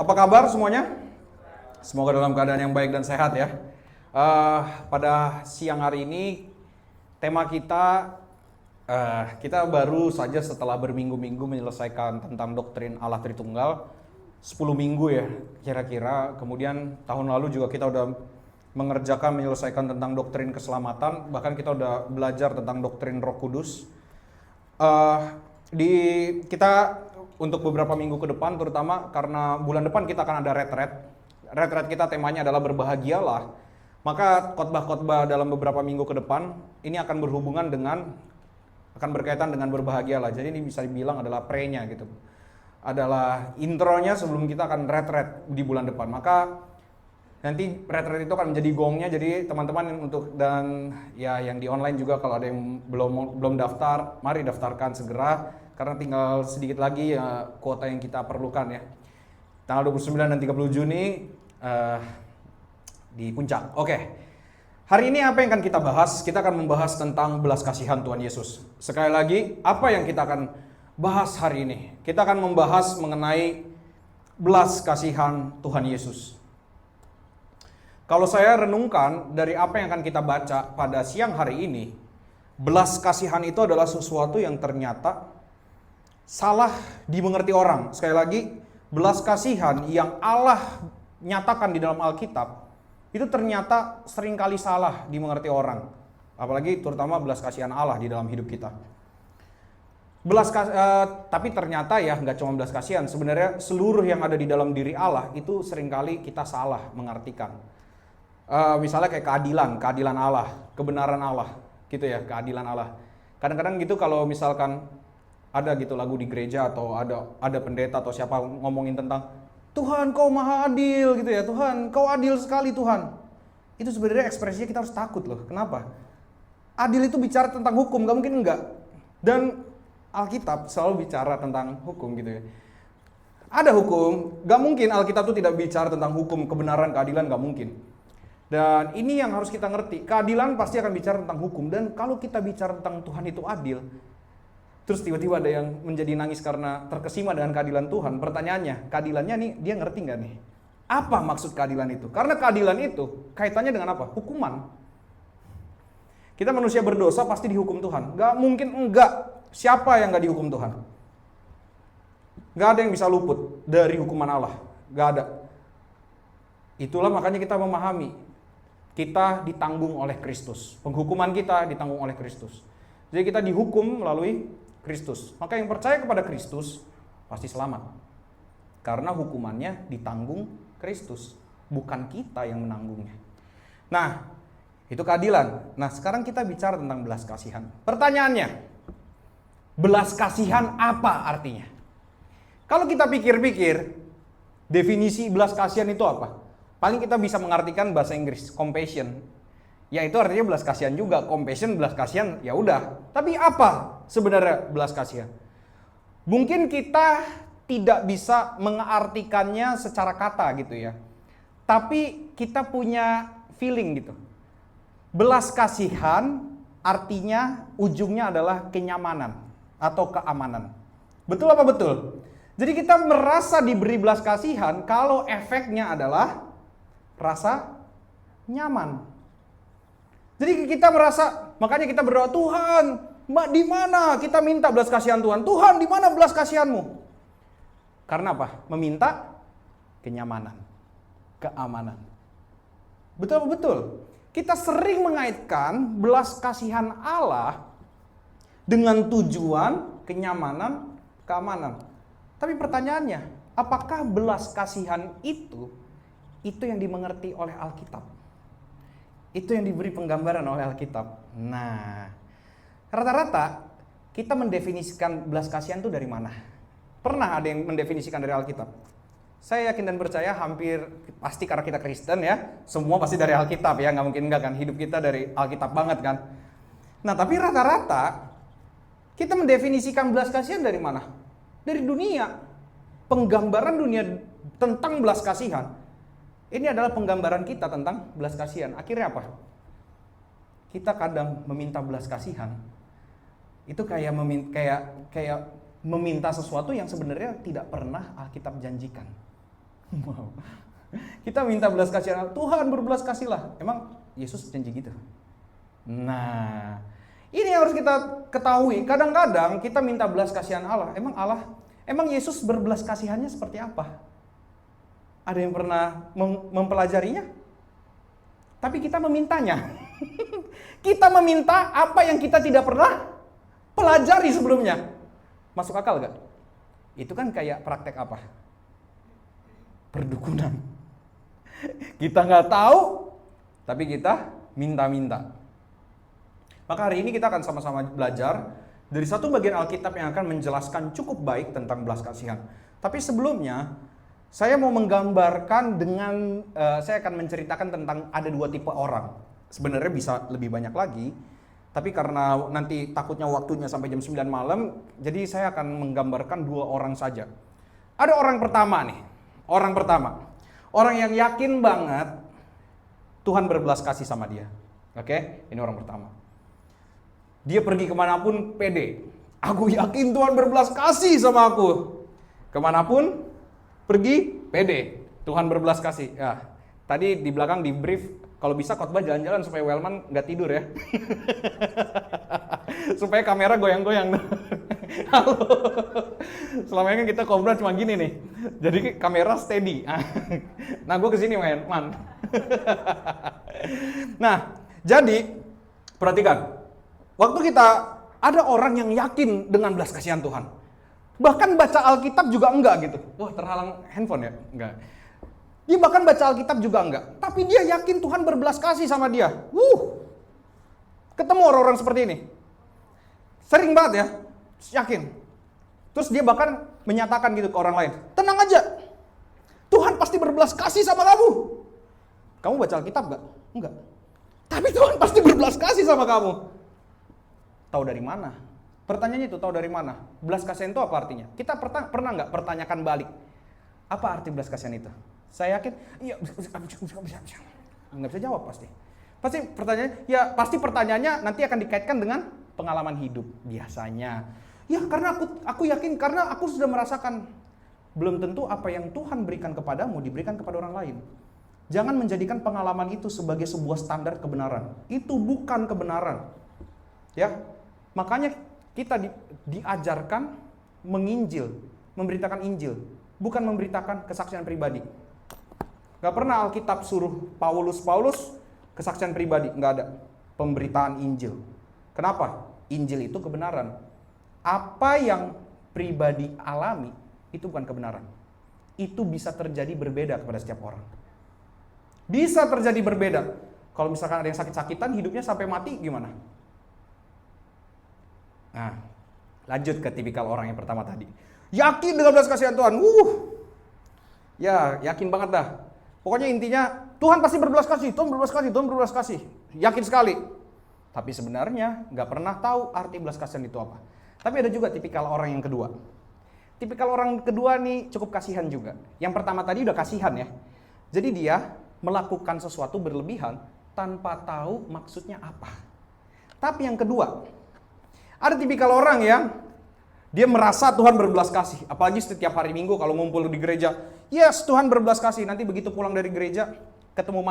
Apa kabar semuanya? Semoga dalam keadaan yang baik dan sehat ya. Pada siang hari ini tema kita baru saja setelah berminggu-minggu menyelesaikan tentang doktrin Allah Tritunggal, 10 minggu ya kira-kira. Kemudian tahun lalu juga kita udah menyelesaikan tentang doktrin keselamatan, bahkan kita udah belajar tentang doktrin Roh Kudus. Kita untuk beberapa minggu ke depan, terutama karena bulan depan kita akan ada retret kita temanya adalah berbahagialah. Maka khotbah-khotbah dalam beberapa minggu ke depan ini akan berkaitan dengan berbahagialah. Jadi ini bisa dibilang adalah pre-nya gitu, adalah intronya sebelum kita akan retret di bulan depan. Maka nanti retret itu akan menjadi gongnya. Jadi teman-teman dan ya yang di online juga, kalau ada yang belum daftar, mari daftarkan segera, karena tinggal sedikit lagi ya kuota yang kita perlukan ya. Tanggal 29 dan 30 Juni di Puncak. Oke. Hari ini apa yang akan kita bahas? Kita akan membahas tentang belas kasihan Tuhan Yesus. Sekali lagi, apa yang kita akan bahas hari ini? Kita akan membahas mengenai belas kasihan Tuhan Yesus. Kalau saya renungkan dari apa yang akan kita baca pada siang hari ini, belas kasihan itu adalah sesuatu yang ternyata salah dimengerti orang. Sekali lagi, belas kasihan yang Allah nyatakan di dalam Alkitab itu ternyata seringkali salah dimengerti orang. Apalagi terutama belas kasihan Allah di dalam hidup kita. Tapi ternyata ya nggak cuma belas kasihan, sebenarnya seluruh yang ada di dalam diri Allah itu seringkali kita salah mengartikan. Misalnya kayak keadilan Allah, kebenaran Allah, gitu ya, keadilan Allah. Kadang-kadang gitu kalau misalkan ada gitu lagu di gereja atau ada pendeta atau siapa ngomongin tentang Tuhan kau maha adil gitu ya, Tuhan kau adil sekali Tuhan. Itu sebenarnya ekspresinya kita harus takut loh. Kenapa? Adil itu bicara tentang hukum, gak mungkin enggak. Dan Alkitab selalu bicara tentang hukum gitu ya. Ada hukum, gak mungkin Alkitab itu tidak bicara tentang hukum, kebenaran, keadilan, gak mungkin. Dan ini yang harus kita ngerti, keadilan pasti akan bicara tentang hukum. Dan kalau kita bicara tentang Tuhan itu adil, terus tiba-tiba ada yang menjadi nangis karena terkesima dengan keadilan Tuhan. Pertanyaannya, keadilannya nih dia ngerti nggak nih? Apa maksud keadilan itu? Karena keadilan itu kaitannya dengan apa? Hukuman. Kita manusia berdosa pasti dihukum Tuhan. Nggak mungkin enggak. Siapa yang nggak dihukum Tuhan? Nggak ada yang bisa luput dari hukuman Allah. Nggak ada. Itulah makanya kita memahami, kita ditanggung oleh Kristus. Penghukuman kita ditanggung oleh Kristus. Jadi kita dihukum melalui Kristus. Maka yang percaya kepada Kristus pasti selamat. Karena hukumannya ditanggung Kristus, bukan kita yang menanggungnya. Nah, itu keadilan. Nah, sekarang kita bicara tentang belas kasihan. Pertanyaannya, belas kasihan apa artinya? Kalau kita pikir-pikir, definisi belas kasihan itu apa? Paling kita bisa mengartikan bahasa Inggris, compassion. Ya itu artinya belas kasihan juga, compassion, belas kasihan, ya udah. Tapi apa sebenarnya belas kasihan? Mungkin kita tidak bisa mengartikannya secara kata gitu ya. Tapi kita punya feeling gitu. Belas kasihan artinya ujungnya adalah kenyamanan atau keamanan. Betul apa betul? Jadi kita merasa diberi belas kasihan kalau efeknya adalah rasa nyaman. Jadi kita merasa, makanya kita berdoa, Tuhan, di mana kita minta belas kasihan Tuhan? Tuhan, di mana belas kasihanmu? Karena apa? Meminta kenyamanan, keamanan. Betul betul. Kita sering mengaitkan belas kasihan Allah dengan tujuan kenyamanan, keamanan. Tapi pertanyaannya, apakah belas kasihan itu yang dimengerti oleh Alkitab? Itu yang diberi penggambaran oleh Alkitab. Nah, rata-rata kita mendefinisikan belas kasihan itu dari mana? Pernah ada yang mendefinisikan dari Alkitab? Saya yakin dan percaya hampir pasti karena kita Kristen ya, semua pasti dari Alkitab ya, nggak mungkin enggak kan, hidup kita dari Alkitab banget kan. Nah, tapi rata-rata kita mendefinisikan belas kasihan dari mana? Dari dunia. Penggambaran dunia tentang belas kasihan. Ini adalah penggambaran kita tentang belas kasihan. Akhirnya apa? Kita kadang meminta belas kasihan. Itu kayak meminta sesuatu yang sebenarnya tidak pernah Alkitab janjikan. Wow. Kita minta belas kasihan, Tuhan berbelas kasihilah. Emang Yesus janji gitu? Nah, ini yang harus kita ketahui. Kadang-kadang kita minta belas kasihan Allah. Emang Yesus berbelas kasihannya seperti apa? Ada yang pernah mempelajarinya? Tapi kita memintanya. Kita meminta apa yang kita tidak pernah pelajari sebelumnya. Masuk akal gak? Itu kan kayak praktek apa? Perdukunan. Kita nggak tahu, tapi kita minta-minta. Maka hari ini kita akan sama-sama belajar dari satu bagian Alkitab yang akan menjelaskan cukup baik tentang belas kasihan. Tapi sebelumnya, saya mau menggambarkan saya akan menceritakan tentang ada dua tipe orang. Sebenarnya bisa lebih banyak lagi, tapi karena nanti takutnya waktunya sampai jam 9 malam, jadi saya akan menggambarkan dua orang saja. Ada orang pertama nih, orang yang yakin banget Tuhan berbelas kasih sama dia. Oke, ini orang pertama. Dia pergi kemanapun pede. Aku yakin Tuhan berbelas kasih sama aku. Kemanapun pergi pede. Tuhan berbelas kasih. Ya, tadi di belakang di brief, kalau bisa khotbah jalan-jalan supaya Wellman nggak tidur ya. Supaya kamera goyang-goyang. Halo. Selama ini kita khotbah cuma gini nih. Jadi kamera steady. Nah, gue kesini man. Nah, jadi perhatikan. Waktu kita ada orang yang yakin dengan belas kasihan Tuhan. Bahkan baca Alkitab juga enggak gitu. Wah, terhalang handphone ya? Enggak. Dia bahkan baca Alkitab juga enggak. Tapi dia yakin Tuhan berbelas kasih sama dia. Ketemu orang-orang seperti ini. Sering banget ya. Yakin. Terus dia bahkan menyatakan gitu ke orang lain. Tenang aja. Tuhan pasti berbelas kasih sama kamu. Kamu baca Alkitab enggak? Enggak. Tapi Tuhan pasti berbelas kasih sama kamu. Tahu dari mana? Pertanyaannya itu, tahu dari mana? Belas kasihan itu apa artinya? Kita pernah nggak pertanyakan balik? Apa arti belas kasihan itu? Saya yakin, iya, nggak bisa jawab pasti. Pasti pertanyaannya nanti akan dikaitkan dengan pengalaman hidup biasanya. Ya karena aku yakin, karena aku sudah merasakan. Belum tentu apa yang Tuhan berikan kepadamu diberikan kepada orang lain. Jangan menjadikan pengalaman itu sebagai sebuah standar kebenaran. Itu bukan kebenaran. Ya, makanya kita diajarkan menginjil, memberitakan Injil, bukan memberitakan kesaksian pribadi. Gak pernah Alkitab suruh Paulus kesaksian pribadi, gak ada. Pemberitaan Injil. Kenapa? Injil itu kebenaran. Apa yang pribadi alami, itu bukan kebenaran. Itu bisa terjadi berbeda kepada setiap orang. Bisa terjadi berbeda. Kalau misalkan ada yang sakit-sakitan, hidupnya sampai mati, gimana? Nah, lanjut ke tipikal orang yang pertama tadi. Yakin dengan belas kasihan Tuhan. Ya, yakin banget dah. Pokoknya intinya, Tuhan pasti berbelas kasih, Tuhan berbelas kasih. Yakin sekali. Tapi sebenarnya nggak pernah tahu arti belas kasihan itu apa. Tapi ada juga tipikal orang yang kedua. Tipikal orang kedua nih cukup kasihan juga. Yang pertama tadi udah kasihan ya. Jadi dia melakukan sesuatu berlebihan tanpa tahu maksudnya apa. Tapi yang kedua, ada tipikal orang yang dia merasa Tuhan berbelas kasih. Apalagi setiap hari Minggu kalau ngumpul di gereja. Yes, Tuhan berbelas kasih. Nanti begitu pulang dari gereja, ketemu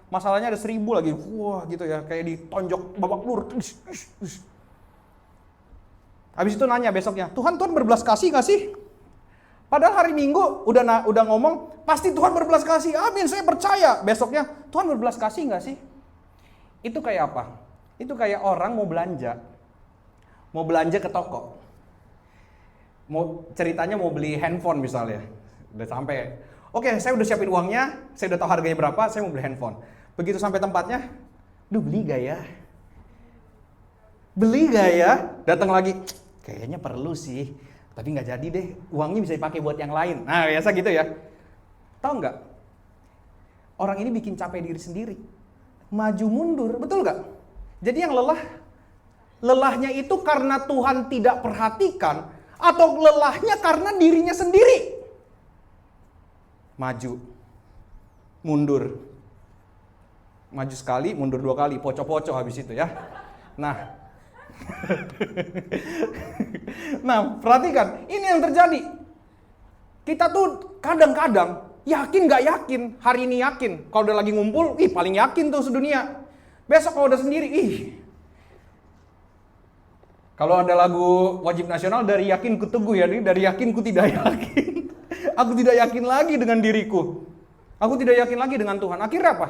masalahnya ada 1000 lagi. Wah gitu ya, kayak ditonjok babak belur. Habis itu nanya besoknya, Tuhan berbelas kasih gak sih? Padahal hari Minggu udah ngomong, pasti Tuhan berbelas kasih. Amin, saya percaya. Besoknya, Tuhan berbelas kasih gak sih? Itu kayak apa? Itu kayak orang mau belanja ke toko. Ceritanya mau beli handphone misalnya. Udah sampai. Oke, saya udah siapin uangnya, saya udah tahu harganya berapa, saya mau beli handphone. Begitu sampai tempatnya, beli gak ya? Beli gak ya? Datang lagi, kayaknya perlu sih, tapi nggak jadi deh. Uangnya bisa dipakai buat yang lain. Nah, biasa gitu ya. Tahu nggak? Orang ini bikin capek diri sendiri. Maju mundur, betul nggak? Jadi yang lelahnya itu karena Tuhan tidak perhatikan, atau lelahnya karena dirinya sendiri. Maju, mundur. Maju sekali, mundur 2 kali, poco-poco habis itu ya. Nah, perhatikan, ini yang terjadi. Kita tuh kadang-kadang Yakin nggak yakin? Hari ini yakin. Kalau udah lagi ngumpul, paling yakin tuh sedunia. Besok kalau udah sendiri, Kalau ada lagu wajib nasional, dari yakin ku teguh ya, dari yakin ku tidak yakin. Aku tidak yakin lagi dengan diriku. Aku tidak yakin lagi dengan Tuhan. Akhirnya apa?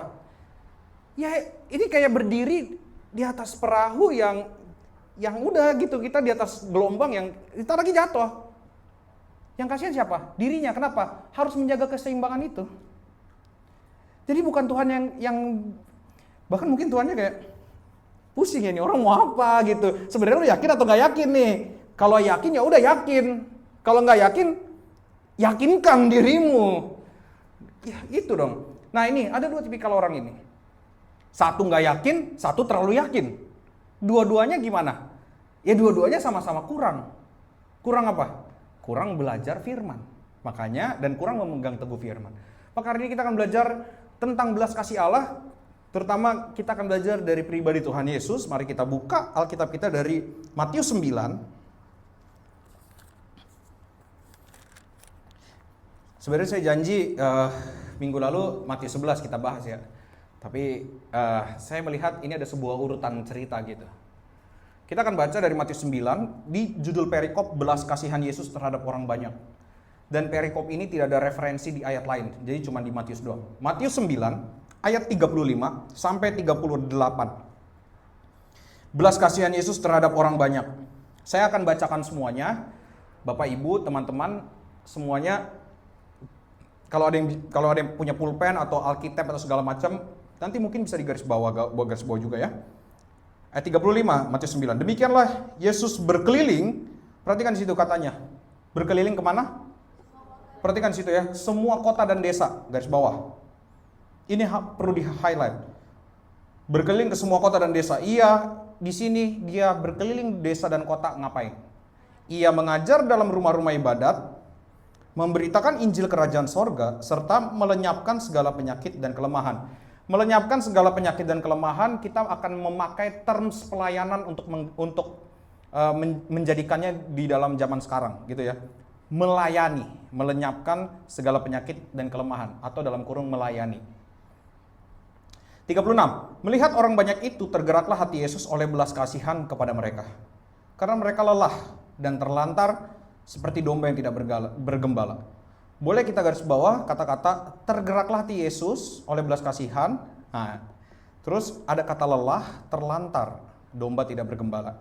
Ya ini kayak berdiri di atas perahu yang udah gitu, kita di atas gelombang yang kita lagi jatuh. Yang kasihan siapa? Dirinya. Kenapa? Harus menjaga keseimbangan itu. Jadi bukan Tuhan yang bahkan mungkin Tuhannya kayak pusing ya, nih orang mau apa gitu. Sebenarnya lu yakin atau nggak yakin nih? Kalau yakin ya udah yakin. Kalau nggak yakin, yakinkan dirimu. Ya itu dong. Nah ini ada 2 tipikal orang ini. Satu nggak yakin, satu terlalu yakin. Dua-duanya gimana? Ya dua-duanya sama-sama kurang. Kurang apa? Kurang belajar firman. Makanya dan kurang memegang teguh firman. Maka hari ini kita akan belajar tentang belas kasih Allah. Terutama kita akan belajar dari pribadi Tuhan Yesus. Mari kita buka Alkitab kita dari Matius 9. Sebenarnya saya janji minggu lalu Matius 11 kita bahas ya. Tapi saya melihat ini ada sebuah urutan cerita gitu. Kita akan baca dari Matius 9 di judul perikop belas kasihan Yesus terhadap orang banyak. Dan perikop ini tidak ada referensi di ayat lain. Jadi cuma di Matius doang. Matius 9 ayat 35 sampai 38. Belas kasihan Yesus terhadap orang banyak. Saya akan bacakan semuanya. Bapak, Ibu, teman-teman, semuanya kalau ada yang punya pulpen atau Alkitab atau segala macam, nanti mungkin bisa digaris bawah juga ya. Ayat 35, Matius 9. Demikianlah Yesus berkeliling, perhatikan di situ katanya. Berkeliling kemana? Perhatikan di situ ya, semua kota dan desa, garis bawah. Ini perlu di-highlight. Berkeliling ke semua kota dan desa. Di sini dia berkeliling desa dan kota ngapain? Ia mengajar dalam rumah-rumah ibadat, memberitakan Injil Kerajaan Sorga, serta melenyapkan segala penyakit dan kelemahan. Melenyapkan segala penyakit dan kelemahan, kita akan memakai terms pelayanan untuk menjadikannya di dalam zaman sekarang, gitu ya. Melayani, melenyapkan segala penyakit dan kelemahan, atau dalam kurung melayani. 36. Melihat orang banyak itu, tergeraklah hati Yesus oleh belas kasihan kepada mereka. Karena mereka lelah dan terlantar seperti domba yang tidak bergembala. Boleh kita garis bawah kata-kata tergeraklah hati Yesus oleh belas kasihan. Nah, terus ada kata lelah, terlantar, domba tidak bergembala.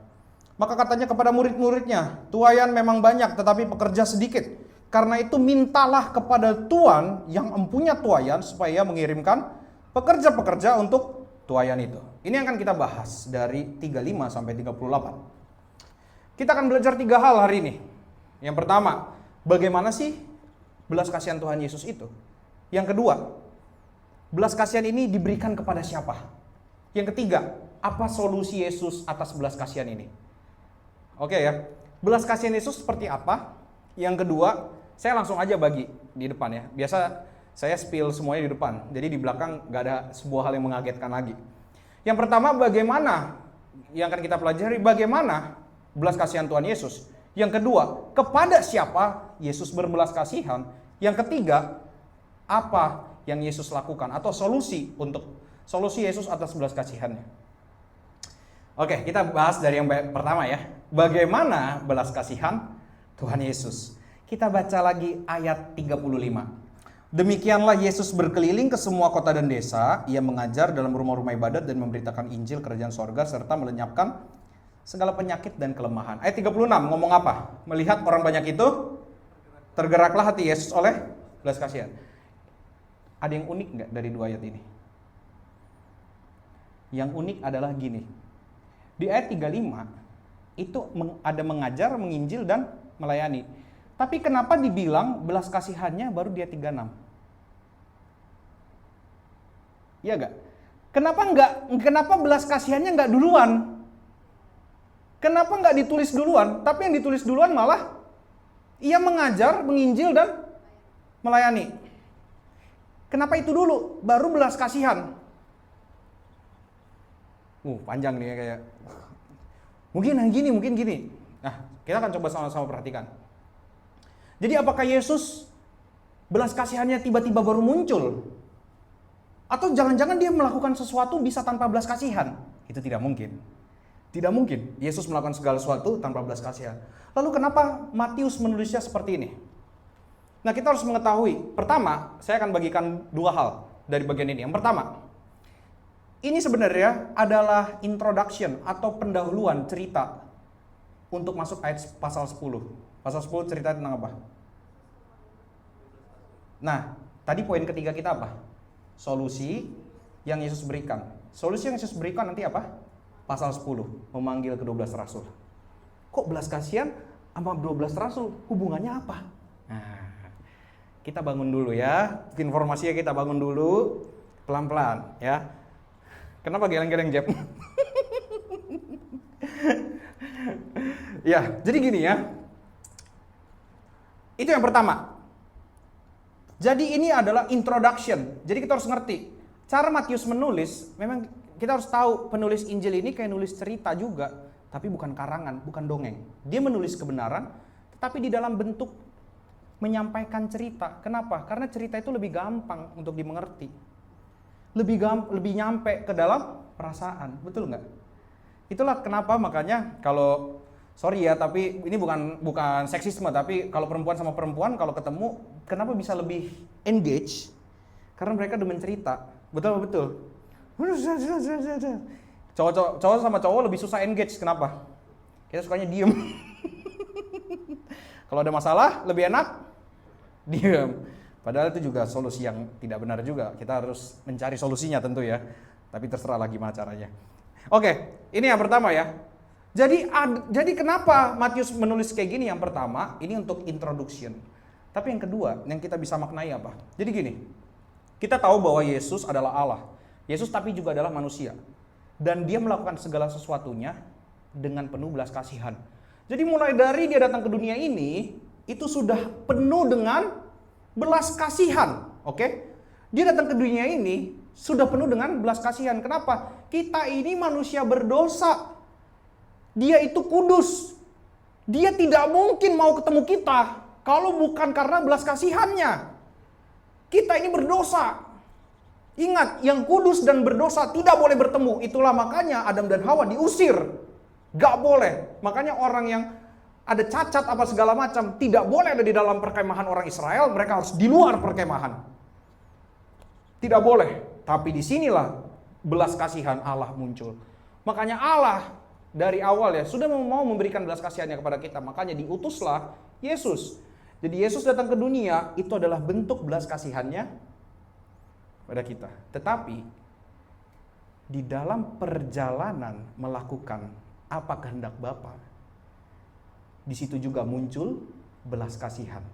Maka katanya kepada murid-muridnya, tuaian memang banyak tetapi pekerja sedikit. Karena itu mintalah kepada Tuan yang mempunyai tuaian supaya mengirimkan pekerja-pekerja untuk tuaian itu. Ini yang akan kita bahas dari 35 sampai 38. Kita akan belajar 3 hal hari ini. Yang pertama, bagaimana sih belas kasihan Tuhan Yesus itu? Yang kedua, belas kasihan ini diberikan kepada siapa? Yang ketiga, apa solusi Yesus atas belas kasihan ini? Oke ya, belas kasihan Yesus seperti apa? Yang kedua, saya langsung aja bagi di depan ya. Biasa saya spill semuanya di depan, jadi di belakang gak ada sebuah hal yang mengagetkan lagi. Yang pertama, bagaimana yang akan kita pelajari, bagaimana belas kasihan Tuhan Yesus. Yang kedua, kepada siapa Yesus berbelas kasihan. Yang ketiga, apa yang Yesus lakukan atau solusi Yesus atas belas kasihannya. Oke, kita bahas dari yang pertama ya. Bagaimana belas kasihan Tuhan Yesus. Kita baca lagi ayat 35. Demikianlah Yesus berkeliling ke semua kota dan desa. Ia mengajar dalam rumah-rumah ibadat dan memberitakan Injil Kerajaan Sorga serta melenyapkan segala penyakit dan kelemahan. Ayat 36 ngomong apa? Melihat orang banyak itu, tergeraklah hati Yesus oleh belas kasihan. Ada yang unik nggak dari 2 ayat ini? Yang unik adalah gini. Di ayat 35 itu ada mengajar, menginjil dan melayani. Tapi kenapa dibilang belas kasihannya baru di ayat 36? Iya nggak? Kenapa belas kasihannya nggak duluan? Kenapa nggak ditulis duluan? Tapi yang ditulis duluan malah ia mengajar, menginjil, dan melayani. Kenapa itu dulu? Baru belas kasihan. Panjang nih ya kayak. Mungkin gini. Nah, kita akan coba sama-sama perhatikan. Jadi apakah Yesus belas kasihannya tiba-tiba baru muncul? Atau jangan-jangan dia melakukan sesuatu bisa tanpa belas kasihan? Itu tidak mungkin. Tidak mungkin Yesus melakukan segala sesuatu tanpa belas kasihan. Lalu kenapa Matius menulisnya seperti ini? Nah, kita harus mengetahui. Pertama, saya akan bagikan dua hal dari bagian ini. Yang pertama, ini sebenarnya adalah introduction atau pendahuluan cerita untuk masuk ayat pasal 10. Pasal 10 cerita tentang apa? Nah, tadi poin ketiga kita apa? Solusi yang Yesus berikan. Solusi yang Yesus berikan nanti apa? Pasal 10, memanggil ke-12 rasul. Kok belas kasihan sama 12 rasul? Hubungannya apa? Nah, kita bangun dulu ya. Informasinya kita bangun dulu. Pelan-pelan ya. Kenapa geleng-geleng, Jeb? Ya, jadi gini ya. Itu yang pertama. Jadi ini adalah introduction. Jadi kita harus ngerti. Cara Matius menulis, memang kita harus tahu penulis Injil ini kayak nulis cerita juga. Tapi bukan karangan, bukan dongeng. Dia menulis kebenaran, tetapi di dalam bentuk menyampaikan cerita. Kenapa? Karena cerita itu lebih gampang untuk dimengerti. Lebih nyampe ke dalam perasaan. Betul nggak? Itulah kenapa makanya kalau sorry ya, tapi ini bukan seksisme, tapi kalau perempuan sama perempuan kalau ketemu, kenapa bisa lebih engage? Karena mereka demen cerita. Betul. Cowok sama cowok lebih susah engage. Kenapa? Kita sukanya diem. Kalau ada masalah lebih enak diem. Padahal itu juga solusi yang tidak benar juga. Kita harus mencari solusinya tentu ya. Tapi terserah lagi gimana caranya. Oke, ini yang pertama ya. Jadi kenapa Matius menulis kayak gini? Yang pertama, ini untuk introduction. Tapi yang kedua, yang kita bisa maknai apa? Jadi gini, kita tahu bahwa Yesus adalah Allah. Yesus tapi juga adalah manusia. Dan dia melakukan segala sesuatunya dengan penuh belas kasihan. Jadi mulai dari dia datang ke dunia ini, itu sudah penuh dengan belas kasihan. Oke? Dia datang ke dunia ini sudah penuh dengan belas kasihan. Kenapa? Kita ini manusia berdosa. Dia itu kudus. Dia tidak mungkin mau ketemu kita kalau bukan karena belas kasihannya. Kita ini berdosa. Ingat, yang kudus dan berdosa tidak boleh bertemu. Itulah makanya Adam dan Hawa diusir. Gak boleh. Makanya orang yang ada cacat apa segala macam tidak boleh ada di dalam perkemahan orang Israel. Mereka harus di luar perkemahan. Tidak boleh. Tapi disinilah belas kasihan Allah muncul. Makanya Allah dari awal ya sudah mau memberikan belas kasihannya kepada kita. Makanya diutuslah Yesus. Jadi Yesus datang ke dunia itu adalah bentuk belas kasihannya pada kita. Tetapi di dalam perjalanan melakukan apa kehendak Bapa, di situ juga muncul belas kasihan.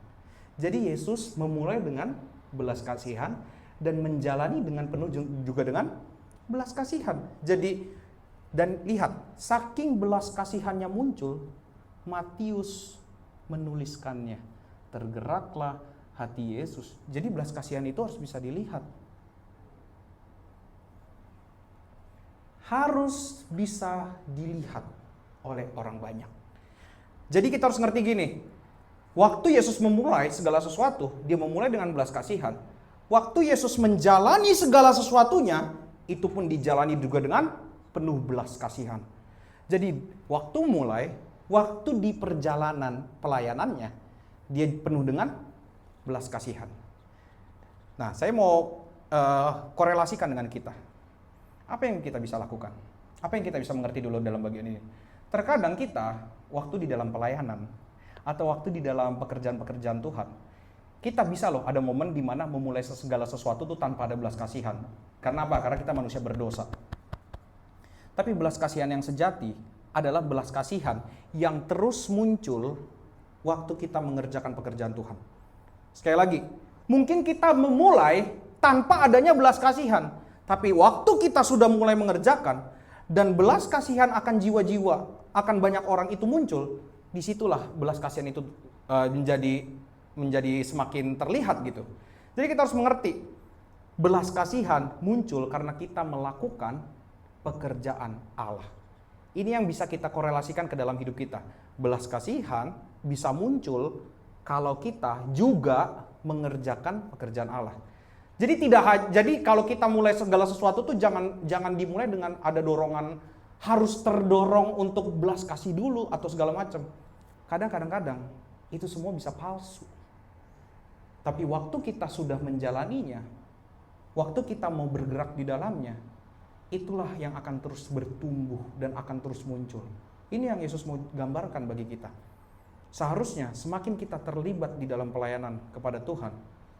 Jadi Yesus memulai dengan belas kasihan dan menjalani dengan penuh juga dengan belas kasihan. Jadi dan lihat, saking belas kasihannya muncul, Matius menuliskannya. Tergeraklah hati Yesus. Jadi belas kasihan itu harus bisa dilihat. Harus bisa dilihat oleh orang banyak. Jadi kita harus ngerti gini. Waktu Yesus memulai segala sesuatu, dia memulai dengan belas kasihan. Waktu Yesus menjalani segala sesuatunya, itu pun dijalani juga dengan penuh belas kasihan. Jadi waktu mulai, waktu di perjalanan pelayanannya, dia penuh dengan belas kasihan. Nah, saya mau korelasikan dengan kita. Apa yang kita bisa lakukan? Apa yang kita bisa mengerti dulu dalam bagian ini? Terkadang kita, waktu di dalam pelayanan, atau waktu di dalam pekerjaan-pekerjaan Tuhan, kita bisa loh ada momen di mana memulai segala sesuatu tuh tanpa ada belas kasihan. Karena apa? Karena kita manusia berdosa. Tapi belas kasihan yang sejati adalah belas kasihan yang terus muncul waktu kita mengerjakan pekerjaan Tuhan. Sekali lagi, mungkin kita memulai tanpa adanya belas kasihan. Tapi waktu kita sudah mulai mengerjakan dan belas kasihan akan jiwa-jiwa, akan banyak orang itu muncul, disitulah belas kasihan itu menjadi semakin terlihat gitu. Jadi kita harus mengerti, belas kasihan muncul karena kita melakukan pekerjaan Allah. Ini yang bisa kita korelasikan ke dalam hidup kita. Belas kasihan bisa muncul kalau kita juga Mengerjakan pekerjaan Allah. Jadi kalau kita mulai segala sesuatu tuh jangan dimulai dengan ada dorongan harus terdorong untuk belas kasih dulu atau segala macam. Kadang-kadang itu semua bisa palsu. Tapi waktu kita sudah menjalaninya, waktu kita mau bergerak di dalamnya, itulah yang akan terus bertumbuh dan akan terus muncul. Ini yang Yesus mau gambarkan bagi kita. Seharusnya semakin kita terlibat di dalam pelayanan kepada Tuhan,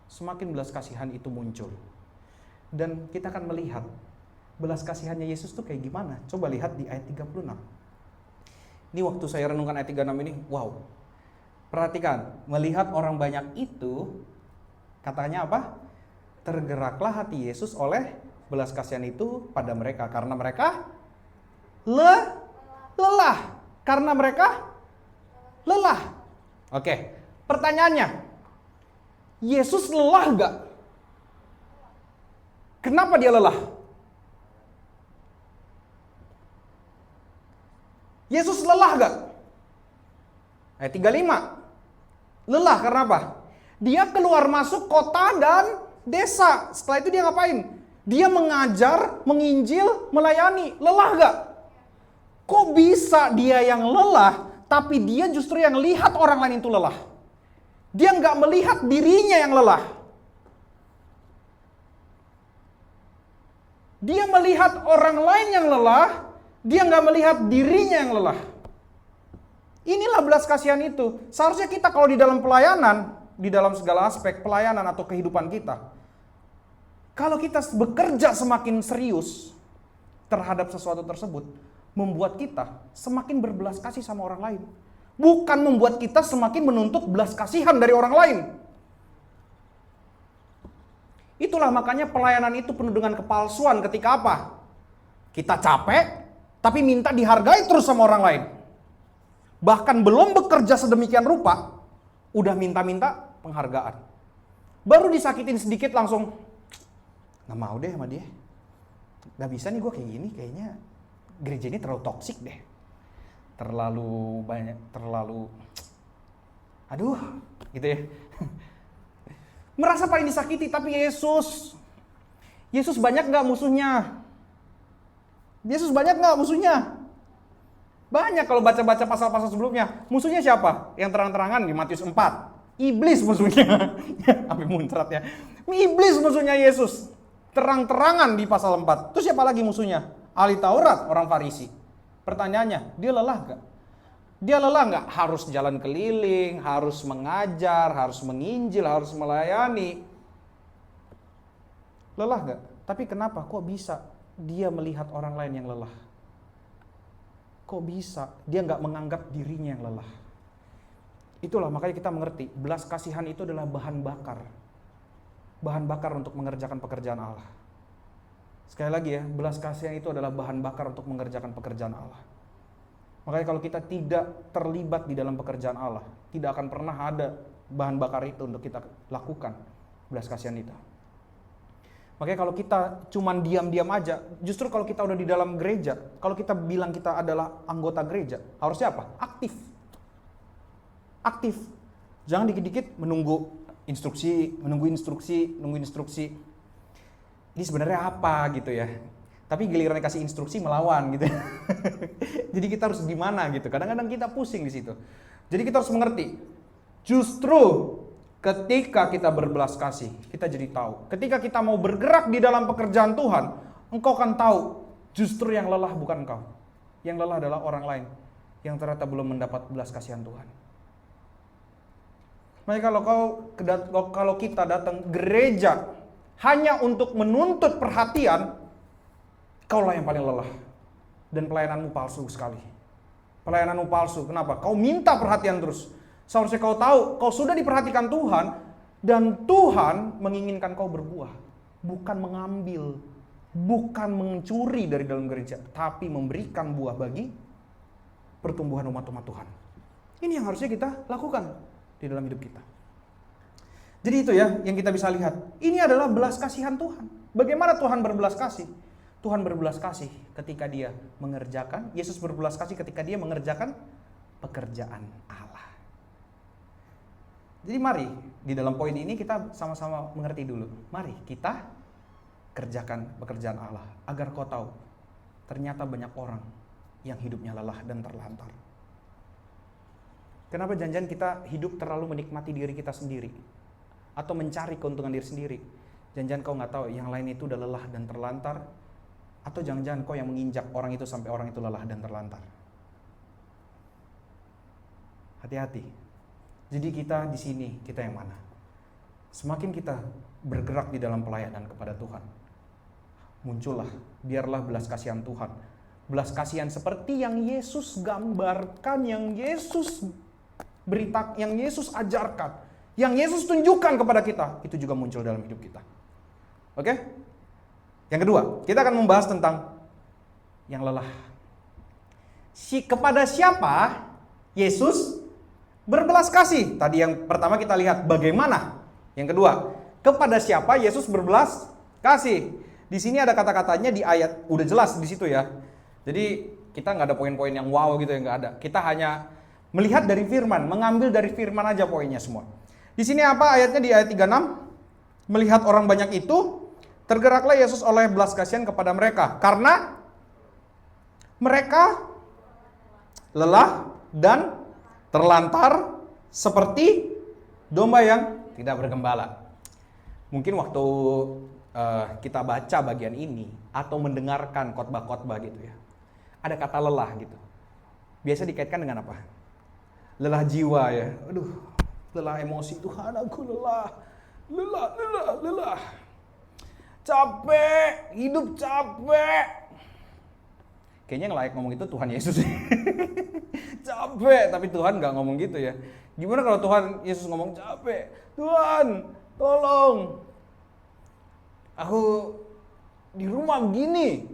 semakin belas kasihan itu muncul. Dan kita akan melihat belas kasihannya Yesus tuh kayak gimana. Coba lihat di ayat 36. Ini waktu saya renungkan ayat 36 ini, wow. Perhatikan, melihat orang banyak itu, katanya apa? Tergeraklah hati Yesus oleh belas kasihan itu pada mereka. Karena mereka lelah. Karena mereka lelah. Oke, pertanyaannya, Yesus lelah gak? Kenapa dia lelah? Yesus lelah gak? Ayat 35. Lelah karena apa? Dia keluar masuk kota dan desa. Setelah itu dia ngapain? Dia mengajar, menginjil, melayani. Lelah gak? Kok bisa dia yang lelah, tapi dia justru yang lihat orang lain itu lelah? Dia nggak melihat dirinya yang lelah. Dia melihat orang lain yang lelah, dia nggak melihat dirinya yang lelah. Inilah belas kasihan itu. Seharusnya kita kalau di dalam pelayanan, di dalam segala aspek pelayanan atau kehidupan kita, kalau kita bekerja semakin serius terhadap sesuatu tersebut, membuat kita semakin berbelas kasih sama orang lain. Bukan membuat kita semakin menuntut belas kasihan dari orang lain. Itulah makanya pelayanan itu penuh dengan kepalsuan ketika apa? Kita capek, tapi minta dihargai terus sama orang lain. Bahkan belum bekerja sedemikian rupa, udah minta-minta penghargaan. Baru disakitin sedikit langsung, nggak mau deh sama dia. Gak bisa nih gue kayak gini, kayaknya gereja ini terlalu toksik deh. Terlalu banyak, aduh, gitu ya. Merasa paling disakiti, tapi Yesus banyak gak musuhnya? Yesus banyak gak musuhnya? Banyak kalau baca-baca pasal-pasal sebelumnya. Musuhnya siapa? Yang terang-terangan di Matius 4. Iblis musuhnya. Sampai muncrat ya. Iblis musuhnya Yesus. Terang-terangan di pasal 4. Terus siapa lagi musuhnya? Ahli Taurat, orang Farisi. Pertanyaannya, dia lelah gak? Dia lelah gak? Harus jalan keliling, harus mengajar, harus menginjil, harus melayani. Lelah gak? Tapi kenapa? Kok bisa dia melihat orang lain yang lelah? Kok bisa dia gak menganggap dirinya yang lelah? Itulah makanya kita mengerti, belas kasihan itu adalah bahan bakar. Bahan bakar untuk mengerjakan pekerjaan Allah. Sekali lagi ya, belas kasihan itu adalah bahan bakar untuk mengerjakan pekerjaan Allah. Makanya kalau kita tidak terlibat di dalam pekerjaan Allah, tidak akan pernah ada bahan bakar itu untuk kita lakukan belas kasihan itu. Makanya kalau kita cuman diam-diam aja, justru kalau kita udah di dalam gereja, kalau kita bilang kita adalah anggota gereja, harusnya apa? Aktif. Jangan dikit-dikit menunggu instruksi. Ini sebenarnya apa gitu ya. Tapi giliran kasih instruksi melawan gitu. Jadi kita harus gimana gitu. Kadang-kadang kita pusing di situ. Jadi kita harus mengerti. Justru ketika kita berbelas kasih, kita jadi tahu. Ketika kita mau bergerak di dalam pekerjaan Tuhan, engkau akan tahu justru yang lelah bukan engkau. Yang lelah adalah orang lain yang ternyata belum mendapat belas kasihan Tuhan. Makanya kalau kita datang gereja hanya untuk menuntut perhatian, kaulah yang paling lelah. Dan pelayananmu palsu sekali. Pelayananmu palsu. Kenapa? Kau minta perhatian terus. Seharusnya kau tahu, kau sudah diperhatikan Tuhan, dan Tuhan menginginkan kau berbuah. Bukan mengambil, bukan mencuri dari dalam gereja, tapi memberikan buah bagi pertumbuhan umat-umat Tuhan. Ini yang harusnya kita lakukan di dalam hidup kita. Jadi itu ya yang kita bisa lihat. Ini adalah belas kasihan Tuhan. Bagaimana Tuhan berbelas kasih? Tuhan berbelas kasih ketika dia mengerjakan, Yesus berbelas kasih ketika dia mengerjakan pekerjaan Allah. Jadi mari di dalam poin ini kita sama-sama mengerti dulu. Mari kita kerjakan pekerjaan Allah agar kau tahu ternyata banyak orang yang hidupnya lelah dan terlantar. Kenapa jangan-jangan kita hidup terlalu menikmati diri kita sendiri atau mencari keuntungan diri sendiri? Jangan-jangan kau nggak tahu yang lain itu udah lelah dan terlantar, atau jangan-jangan kau yang menginjak orang itu sampai orang itu lelah dan terlantar. Hati-hati. Jadi kita di sini, kita yang mana? Semakin kita bergerak di dalam pelayanan kepada Tuhan, muncullah, biarlah belas kasihan Tuhan. Belas kasihan seperti yang Yesus gambarkan, yang Yesus berita, yang Yesus ajarkan, yang Yesus tunjukkan kepada kita, itu juga muncul dalam hidup kita. Oke? Yang kedua, kita akan membahas tentang yang lelah. Kepada siapa Yesus berbelas kasih? Tadi yang pertama kita lihat bagaimana. Yang kedua, kepada siapa Yesus berbelas kasih? Di sini ada kata-katanya di ayat, udah jelas di situ ya. Jadi kita nggak ada poin-poin yang wow gitu ya, nggak ada. Kita hanya melihat dari firman, mengambil dari firman aja poinnya semua. Di sini apa ayatnya di ayat 36? Melihat orang banyak itu, tergeraklah Yesus oleh belas kasihan kepada mereka. Karena mereka lelah dan terlantar seperti domba yang tidak bergembala. Mungkin waktu kita baca bagian ini atau mendengarkan khotbah-khotbah gitu ya, ada kata lelah gitu. Biasa dikaitkan dengan apa? Lelah jiwa ya. Aduh, lelah emosi. Tuhan, aku lelah. Lelah. Capek, hidup capek. Kayaknya yang layak ngomong itu Tuhan Yesus. Capek, tapi Tuhan gak ngomong gitu ya. Gimana kalau Tuhan Yesus ngomong capek? Tuhan, tolong. Aku di rumah begini,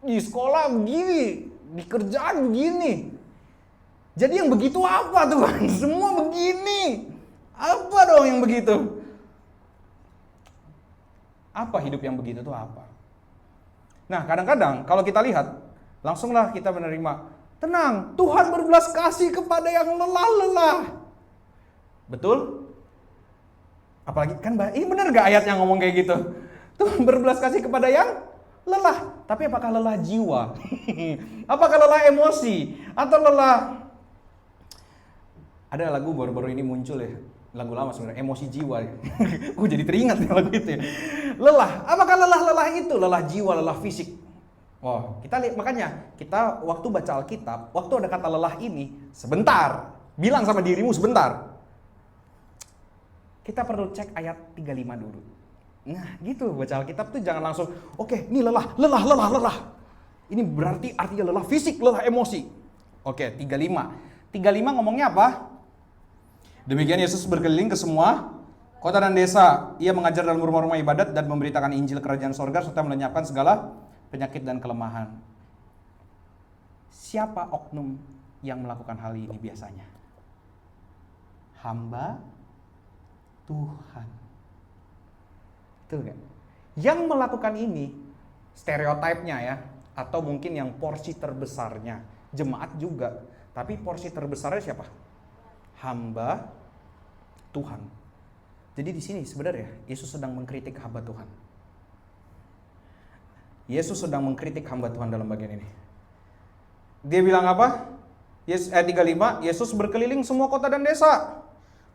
di sekolah begini, di kerjaan begini. Jadi yang begitu apa Tuhan? Semua begini. Apa dong yang begitu? Apa hidup yang begitu itu apa? Nah, kadang-kadang kalau kita lihat, langsunglah kita menerima, tenang, Tuhan berbelas kasih kepada yang lelah-lelah. Betul? Apalagi kan ini benar gak ayat yang ngomong kayak gitu? Tuhan berbelas kasih kepada yang lelah. Tapi apakah lelah jiwa? Apakah lelah emosi? Atau lelah... Ada lagu baru-baru ini muncul ya, lagu lama sebenarnya, emosi jiwa. Gue jadi teringat ya lagu itu ya. Lelah, apakah lelah-lelah itu? Lelah jiwa, lelah fisik. Oh, kita lihat, makanya kita waktu baca Alkitab, waktu ada kata lelah ini, sebentar, bilang sama dirimu sebentar. Kita perlu cek ayat 35 dulu. Nah, gitu, baca Alkitab tuh jangan langsung, oke, ini lelah. Ini berarti artinya lelah fisik, lelah emosi. Oke, 35 ngomongnya apa? Demikian Yesus berkeliling ke semua kota dan desa. Ia mengajar dalam rumah-rumah ibadat dan memberitakan Injil kerajaan sorga serta melenyapkan segala penyakit dan kelemahan. Siapa oknum yang melakukan hal ini biasanya? Hamba Tuhan. Betul gak? Yang melakukan ini, stereotipnya ya, atau mungkin yang porsi terbesarnya, jemaat juga. Tapi porsi terbesarnya siapa? Hamba Tuhan. Jadi di sini sebenarnya Yesus sedang mengkritik hamba Tuhan. Yesus sedang mengkritik hamba Tuhan dalam bagian ini. Dia bilang apa? Ayat 35, Yesus berkeliling semua kota dan desa,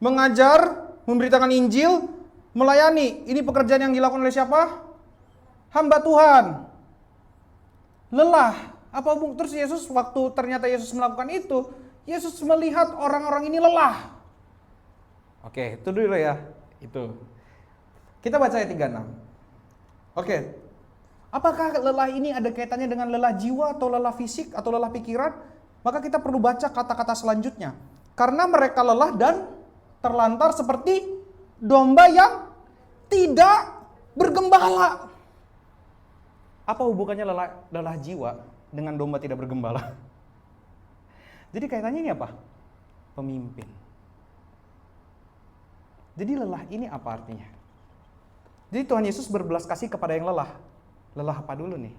mengajar, memberitakan Injil, melayani. Ini pekerjaan yang dilakukan oleh siapa? Hamba Tuhan. Lelah. Terus Yesus waktu ternyata Yesus melakukan itu, Yesus melihat orang-orang ini lelah. Oke, itu dulu ya. Itu. Kita baca ayat 36. Oke. Apakah lelah ini ada kaitannya dengan lelah jiwa atau lelah fisik atau lelah pikiran? Maka kita perlu baca kata-kata selanjutnya. Karena mereka lelah dan terlantar seperti domba yang tidak bergembala. Apa hubungannya lelah jiwa dengan domba tidak bergembala? Jadi kaitannya ini apa? Pemimpin. Jadi lelah ini apa artinya? Jadi Tuhan Yesus berbelas kasih kepada yang lelah. Lelah apa dulu nih?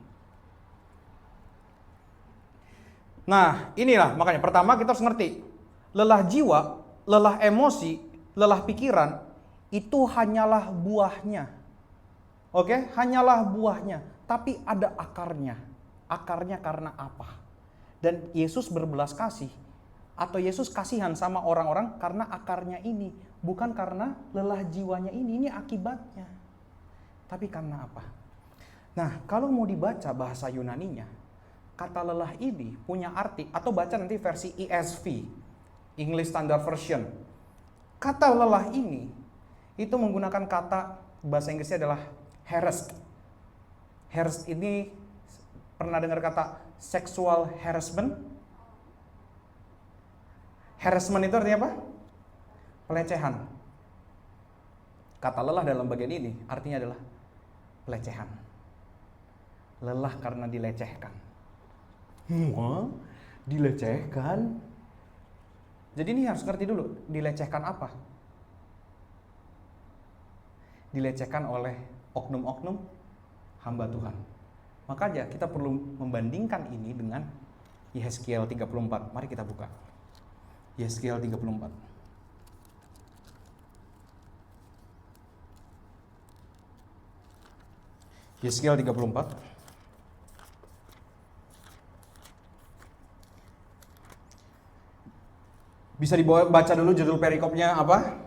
Nah, inilah makanya pertama kita harus ngerti. Lelah jiwa, lelah emosi lelah pikiran itu hanyalah buahnya. Oke, hanyalah buahnya, tapi ada akarnya. Akarnya karena apa? Dan Yesus berbelas kasih atau Yesus kasihan sama orang-orang karena akarnya ini, bukan karena lelah jiwanya ini akibatnya. Tapi karena apa? Nah, kalau mau dibaca bahasa Yunaninya, kata lelah ini punya arti, atau baca nanti versi ESV, English Standard Version. Kata lelah ini itu menggunakan kata, bahasa Inggrisnya adalah harassed. Harassed ini pernah dengar kata sexual harassment? Harassment itu artinya apa? Pelecehan. Kata lelah dalam bagian ini artinya adalah pelecehan. Lelah karena dilecehkan. Wah, dilecehkan? Jadi ini harus ngerti dulu, dilecehkan apa? Dilecehkan oleh oknum-oknum hamba Tuhan. Makanya kita perlu membandingkan ini dengan Yehezkiel 34. Mari kita buka. Yehezkiel 34. Yehezkiel 34. Bisa dibaca dulu judul perikopnya apa?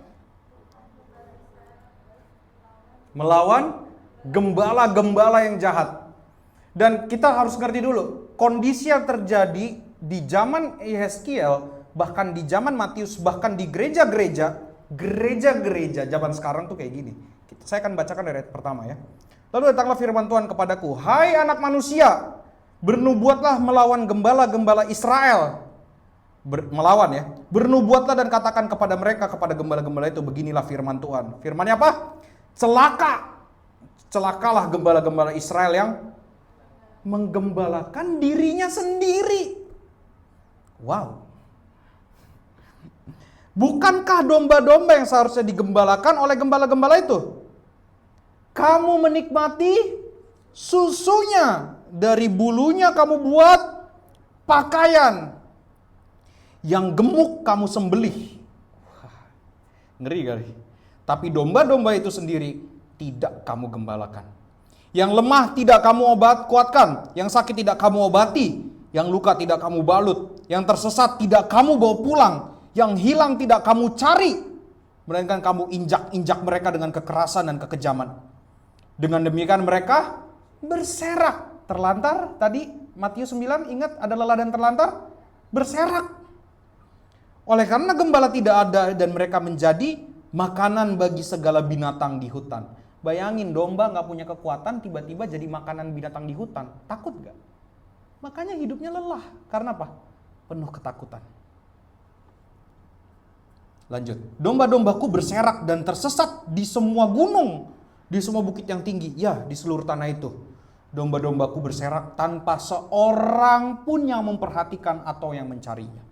Melawan gembala-gembala yang jahat. Dan kita harus ngerti dulu, kondisi yang terjadi di zaman Yehezkiel, bahkan di zaman Matius, bahkan di gereja-gereja zaman sekarang tuh kayak gini. Saya akan bacakan dari ayat pertama ya. Lalu datanglah firman Tuhan kepadaku, hai anak manusia, bernubuatlah melawan gembala-gembala Israel. Melawan ya. Bernubuatlah dan katakan kepada mereka, kepada gembala-gembala itu, beginilah firman Tuhan. Firmannya apa? Celakalah gembala-gembala Israel yang menggembalakan dirinya sendiri. Wow. Bukankah domba-domba yang seharusnya digembalakan oleh gembala-gembala itu? Kamu menikmati susunya, dari bulunya kamu buat pakaian, yang gemuk kamu sembelih. Ngeri kali. Tapi domba-domba itu sendiri tidak kamu gembalakan. Yang lemah tidak kamu kuatkan, yang sakit tidak kamu obati, yang luka tidak kamu balut, yang tersesat tidak kamu bawa pulang, yang hilang tidak kamu cari, melainkan kamu injak-injak mereka dengan kekerasan dan kekejaman. Dengan demikian mereka berserak, terlantar. Tadi Matius 9, ingat ada lelah dan terlantar? Berserak. Oleh karena gembala tidak ada dan mereka menjadi makanan bagi segala binatang di hutan. Bayangin, domba gak punya kekuatan, tiba-tiba jadi makanan binatang di hutan. Takut gak? Makanya hidupnya lelah. Karena apa? Penuh ketakutan. Lanjut. Domba-dombaku berserak dan tersesat di semua gunung, di semua bukit yang tinggi. Ya, di seluruh tanah itu. Domba-dombaku berserak tanpa seorang pun yang memperhatikan atau yang mencarinya.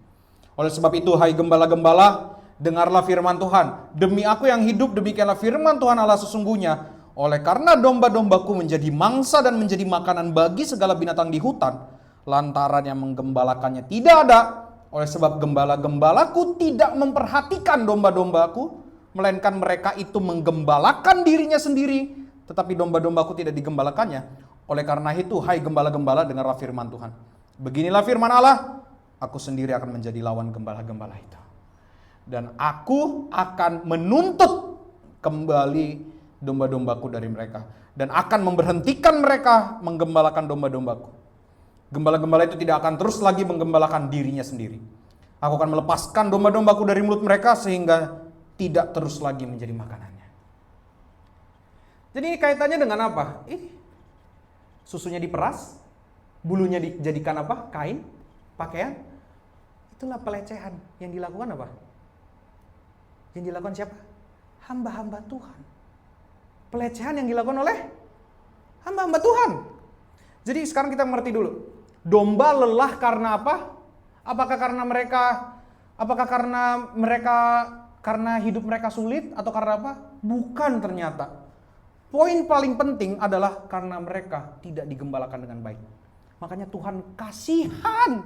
Oleh sebab itu, hai gembala-gembala, dengarlah firman Tuhan. Demi aku yang hidup, demikianlah firman Tuhan Allah sesungguhnya. Oleh karena domba-dombaku menjadi mangsa dan menjadi makanan bagi segala binatang di hutan, lantaran yang menggembalakannya tidak ada. Oleh sebab gembala-gembalaku tidak memperhatikan domba-dombaku, melainkan mereka itu menggembalakan dirinya sendiri, tetapi domba-dombaku tidak digembalakannya. Oleh karena itu, hai gembala-gembala, dengarlah firman Tuhan. Beginilah firman Allah, aku sendiri akan menjadi lawan gembala-gembala itu. Dan aku akan menuntut kembali domba-dombaku dari mereka. Dan akan memberhentikan mereka menggembalakan domba-dombaku. Gembala-gembala itu tidak akan terus lagi menggembalakan dirinya sendiri. Aku akan melepaskan domba-dombaku dari mulut mereka sehingga tidak terus lagi menjadi makanannya. Jadi ini kaitannya dengan apa? Susunya diperas, bulunya dijadikan apa? Kain, pakaian. Itulah pelecehan yang dilakukan apa? Yang dilakukan siapa? Hamba-hamba Tuhan. Pelecehan yang dilakukan oleh hamba-hamba Tuhan. Jadi sekarang kita mengerti dulu. Domba lelah karena apa? Apakah karena hidup mereka sulit atau karena apa? Bukan ternyata. Poin paling penting adalah karena mereka tidak digembalakan dengan baik. Makanya Tuhan kasihan.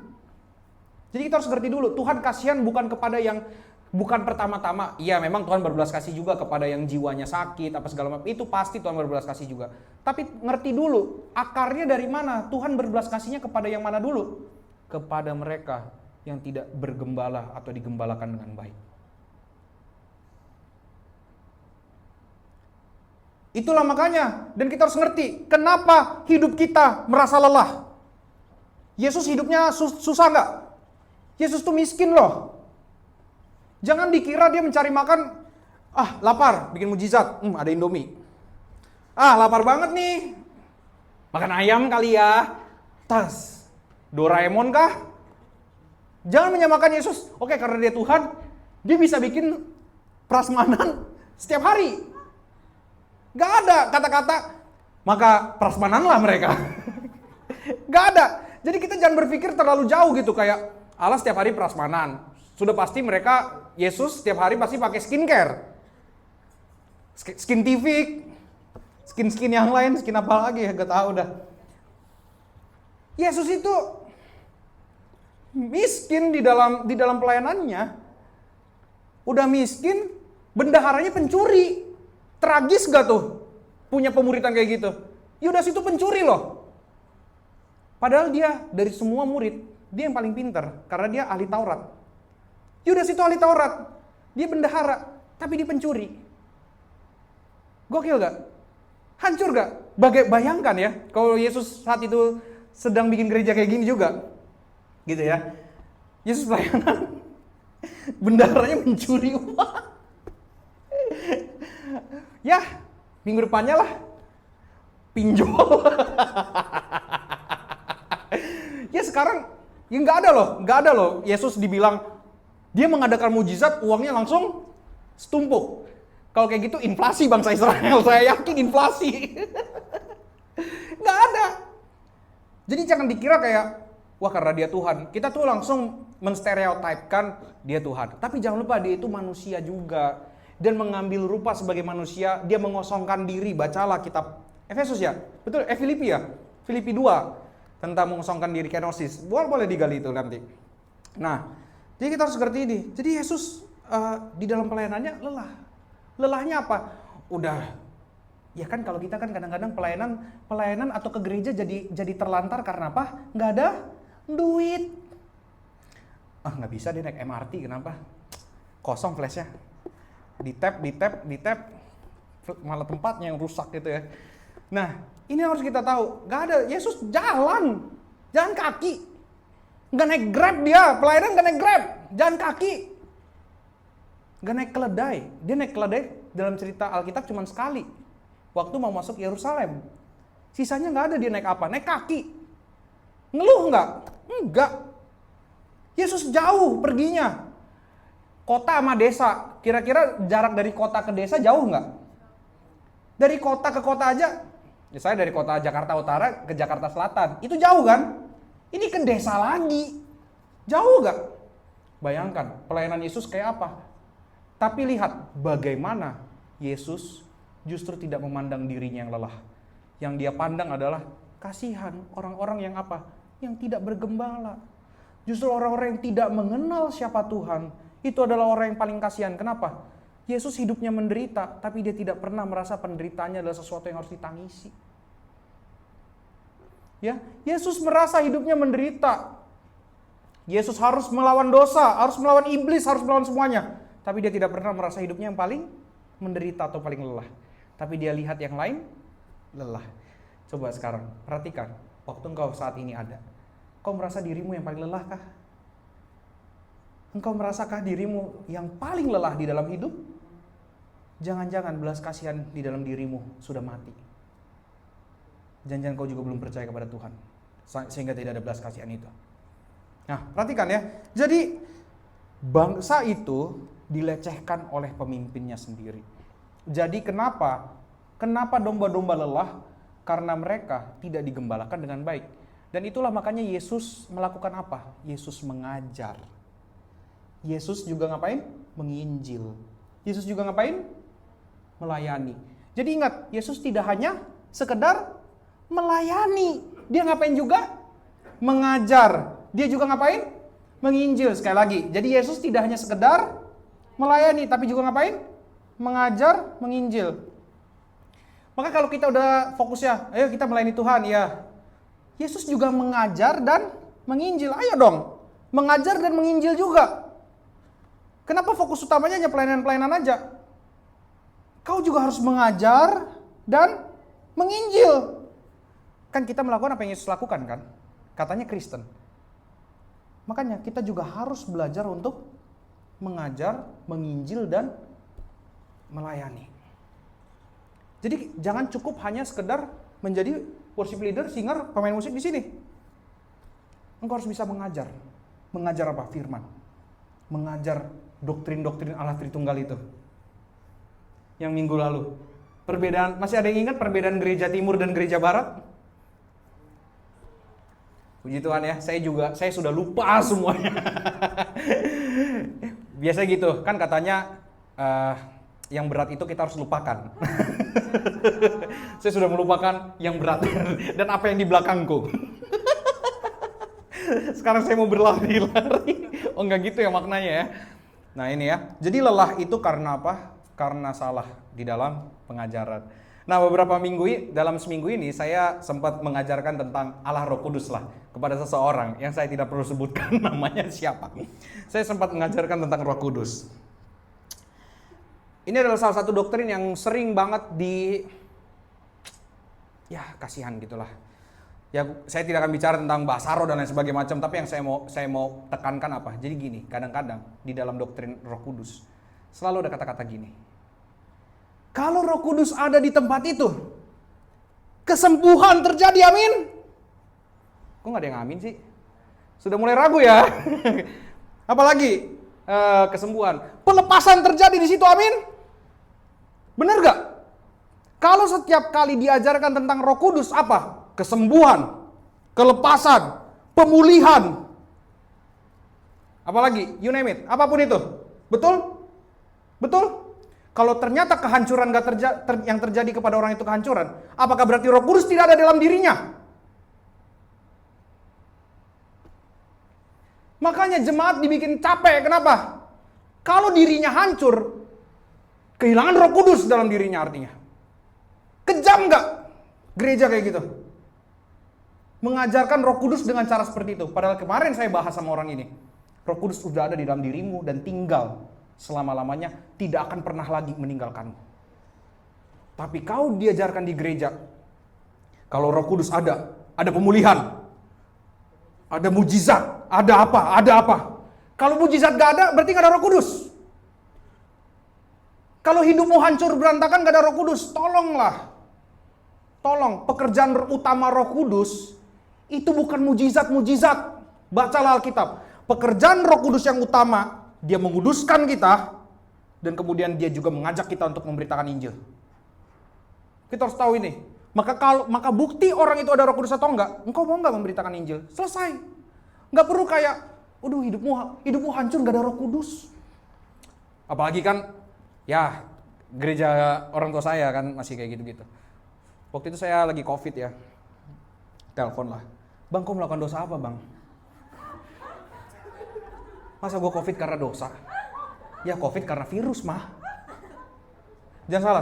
Jadi kita harus ngerti dulu, Tuhan kasihan bukan kepada yang Bukan pertama-tama, iya memang Tuhan berbelas kasih juga kepada yang jiwanya sakit, apa segala macam. Itu pasti Tuhan berbelas kasih juga. Tapi ngerti dulu, akarnya dari mana? Tuhan berbelas kasihnya kepada yang mana dulu? Kepada mereka yang tidak bergembala atau digembalakan dengan baik. Itulah makanya, dan kita harus ngerti, kenapa hidup kita merasa lelah. Yesus hidupnya susah nggak? Yesus tuh miskin loh. Jangan dikira dia mencari makan, lapar, bikin mujizat, ada Indomie. Lapar banget nih, makan ayam kali ya, tas, Doraemon kah? Jangan menyamakan Yesus, oke karena dia Tuhan, dia bisa bikin prasmanan setiap hari. Gak ada kata-kata, maka prasmananlah mereka. Gak ada. Jadi kita jangan berpikir terlalu jauh gitu, kayak Allah setiap hari prasmanan. Sudah pasti mereka, Yesus setiap hari pasti pakai skincare. Skintific, skin yang lain, skin apa lagi, gak tahu dah. Yesus itu miskin di dalam pelayanannya. Udah miskin, bendaharanya pencuri. Tragis gak tuh punya pemuritan kayak gitu? Yudas itu pencuri loh. Padahal dia dari semua murid, dia yang paling pintar karena dia ahli Taurat. Yudas itu ahli Taurat, dia bendahara, tapi dia pencuri. Gokil gak? Hancur gak? Bayangkan ya, kalau Yesus saat itu sedang bikin gereja kayak gini juga. Gitu ya. Yesus pelayanan, bendaharanya mencuri uang. Ya, minggu depannya lah, pinjol. Ya sekarang, ya nggak ada loh. Yesus dibilang, dia mengadakan mujizat, uangnya langsung setumpuk. Kalau kayak gitu inflasi bangsa Israel, saya yakin inflasi. Nggak ada. Jadi jangan dikira kayak, wah karena dia Tuhan. Kita tuh langsung menstereotipkan dia Tuhan. Tapi jangan lupa dia itu manusia juga. Dan mengambil rupa sebagai manusia, dia mengosongkan diri. Bacalah kitab Efesus ya, betul, Filipi ya, Filipi 2 tentang mengosongkan diri, kenosis. Boleh digali itu nanti. Nah, jadi kita harus ngerti ini. Jadi Yesus di dalam pelayanannya lelah. Lelahnya apa? Udah, ya kan kalau kita kan kadang-kadang pelayanan atau ke gereja jadi terlantar karena apa? Nggak ada duit. Nggak bisa dia naik MRT, kenapa? Kosong flashnya. Di tap, malah tempatnya yang rusak gitu ya. Nah, ini harus kita tahu, gak ada, Yesus jalan kaki. Gak naik Grab dia, pelayanan gak naik Grab, jalan kaki. Gak naik keledai, dia naik keledai dalam cerita Alkitab cuma sekali. Waktu mau masuk Yerusalem. Sisanya gak ada dia naik apa, naik kaki. Ngeluh gak? Enggak. Yesus jauh perginya. Kota sama desa, kira-kira jarak dari kota ke desa jauh nggak? Dari kota ke kota aja, ya saya dari kota Jakarta Utara ke Jakarta Selatan, itu jauh kan? Ini ke desa lagi, jauh nggak? Bayangkan, pelayanan Yesus kayak apa? Tapi lihat bagaimana Yesus justru tidak memandang dirinya yang lelah. Yang dia pandang adalah kasihan orang-orang yang apa? Yang tidak bergembala. Justru orang-orang yang tidak mengenal siapa Tuhan, itu adalah orang yang paling kasihan. Kenapa? Yesus hidupnya menderita, tapi dia tidak pernah merasa penderitaannya adalah sesuatu yang harus ditangisi. Ya, Yesus merasa hidupnya menderita. Yesus harus melawan dosa, harus melawan iblis, harus melawan semuanya. Tapi dia tidak pernah merasa hidupnya yang paling menderita atau paling lelah. Tapi dia lihat yang lain lelah. Coba sekarang, perhatikan. Waktu engkau saat ini ada, kau merasa dirimu yang paling lelah kah? Engkau merasakah dirimu yang paling lelah di dalam hidup? Jangan-jangan belas kasihan di dalam dirimu sudah mati. Jangan-jangan kau juga belum percaya kepada Tuhan, sehingga tidak ada belas kasihan itu. Nah, perhatikan ya. Jadi, bangsa itu dilecehkan oleh pemimpinnya sendiri. Jadi kenapa domba-domba lelah? Karena mereka tidak digembalakan dengan baik. Dan itulah makanya Yesus melakukan apa? Yesus mengajar. Yesus juga ngapain? Menginjil. Yesus juga ngapain? Melayani. Jadi ingat, Yesus tidak hanya sekedar melayani. Dia ngapain juga? Mengajar. Dia juga ngapain? Menginjil. Sekali lagi. Jadi Yesus tidak hanya sekedar melayani, tapi juga ngapain? Mengajar, menginjil. Maka kalau kita udah fokusnya, ayo kita melayani Tuhan, ya. Yesus juga mengajar dan menginjil. Ayo dong, mengajar dan menginjil juga. Kenapa fokus utamanya hanya pelayanan-pelayanan aja? Kau juga harus mengajar dan menginjil. Kan kita melakukan apa yang Yesus lakukan kan? Katanya Kristen. Makanya kita juga harus belajar untuk mengajar, menginjil, dan melayani. Jadi jangan cukup hanya sekedar menjadi worship leader, singer, pemain musik di sini. Engkau harus bisa mengajar. Mengajar apa? Firman. Mengajar doktrin-doktrin Allah Tritunggal itu. Yang minggu lalu. Perbedaan, masih ada yang ingat perbedaan gereja timur dan gereja barat? Puji Tuhan ya, saya sudah lupa semuanya. Biasa gitu, kan katanya yang berat itu kita harus lupakan. Saya sudah melupakan yang berat dan apa yang di belakangku. Sekarang saya mau berlari-lari. Oh enggak gitu ya maknanya ya. Nah ini ya, jadi lelah itu karena apa? Karena salah di dalam pengajaran. Nah dalam seminggu ini saya sempat mengajarkan tentang Allah Roh Kudus lah kepada seseorang yang saya tidak perlu sebutkan namanya siapa. Saya sempat mengajarkan tentang Roh Kudus. Ini adalah salah satu doktrin yang sering banget kasihan gitulah. Ya saya tidak akan bicara tentang bahasa roh dan lain sebagainya macam, tapi yang saya mau tekankan apa? Jadi gini, kadang-kadang di dalam doktrin Roh Kudus selalu ada kata-kata gini. Kalau Roh Kudus ada di tempat itu, kesembuhan terjadi, amin. Kok nggak ada yang amin sih? Sudah mulai ragu ya. Apalagi kesembuhan, pelepasan terjadi di situ, amin. Benar gak? Kalau setiap kali diajarkan tentang Roh Kudus apa? Kesembuhan, kelepasan, pemulihan. Apalagi, you name it, apapun itu. Betul? Betul? Kalau ternyata kehancuran yang terjadi kepada orang itu kehancuran, apakah berarti Roh Kudus tidak ada dalam dirinya? Makanya jemaat dibikin capek, kenapa? Kalau dirinya hancur, kehilangan Roh Kudus dalam dirinya artinya. Kejam gak gereja kayak gitu? Mengajarkan Roh Kudus dengan cara seperti itu. Padahal kemarin saya bahas sama orang ini. Roh Kudus sudah ada di dalam dirimu dan tinggal selama-lamanya, tidak akan pernah lagi meninggalkanmu. Tapi kau diajarkan di gereja, kalau Roh Kudus ada pemulihan, ada mujizat, ada apa. Kalau mujizat gak ada, berarti gak ada Roh Kudus. Kalau hidupmu hancur berantakan gak ada Roh Kudus, tolong, pekerjaan utama Roh Kudus itu bukan mujizat. Bacalah Alkitab. Pekerjaan Roh Kudus yang utama, dia menguduskan kita dan kemudian dia juga mengajak kita untuk memberitakan Injil. Kita harus tahu ini. Maka bukti orang itu ada Roh Kudus atau enggak, engkau mau enggak memberitakan Injil? Selesai. Enggak perlu kayak, aduh hidupmu hancur gak ada Roh Kudus. Apalagi kan ya, gereja orang tua saya kan masih kayak gitu-gitu. Waktu itu saya lagi COVID ya. Telepon lah. Bang, kau melakukan dosa apa bang? Masa gue COVID karena dosa? Ya COVID karena virus mah. Jangan salah,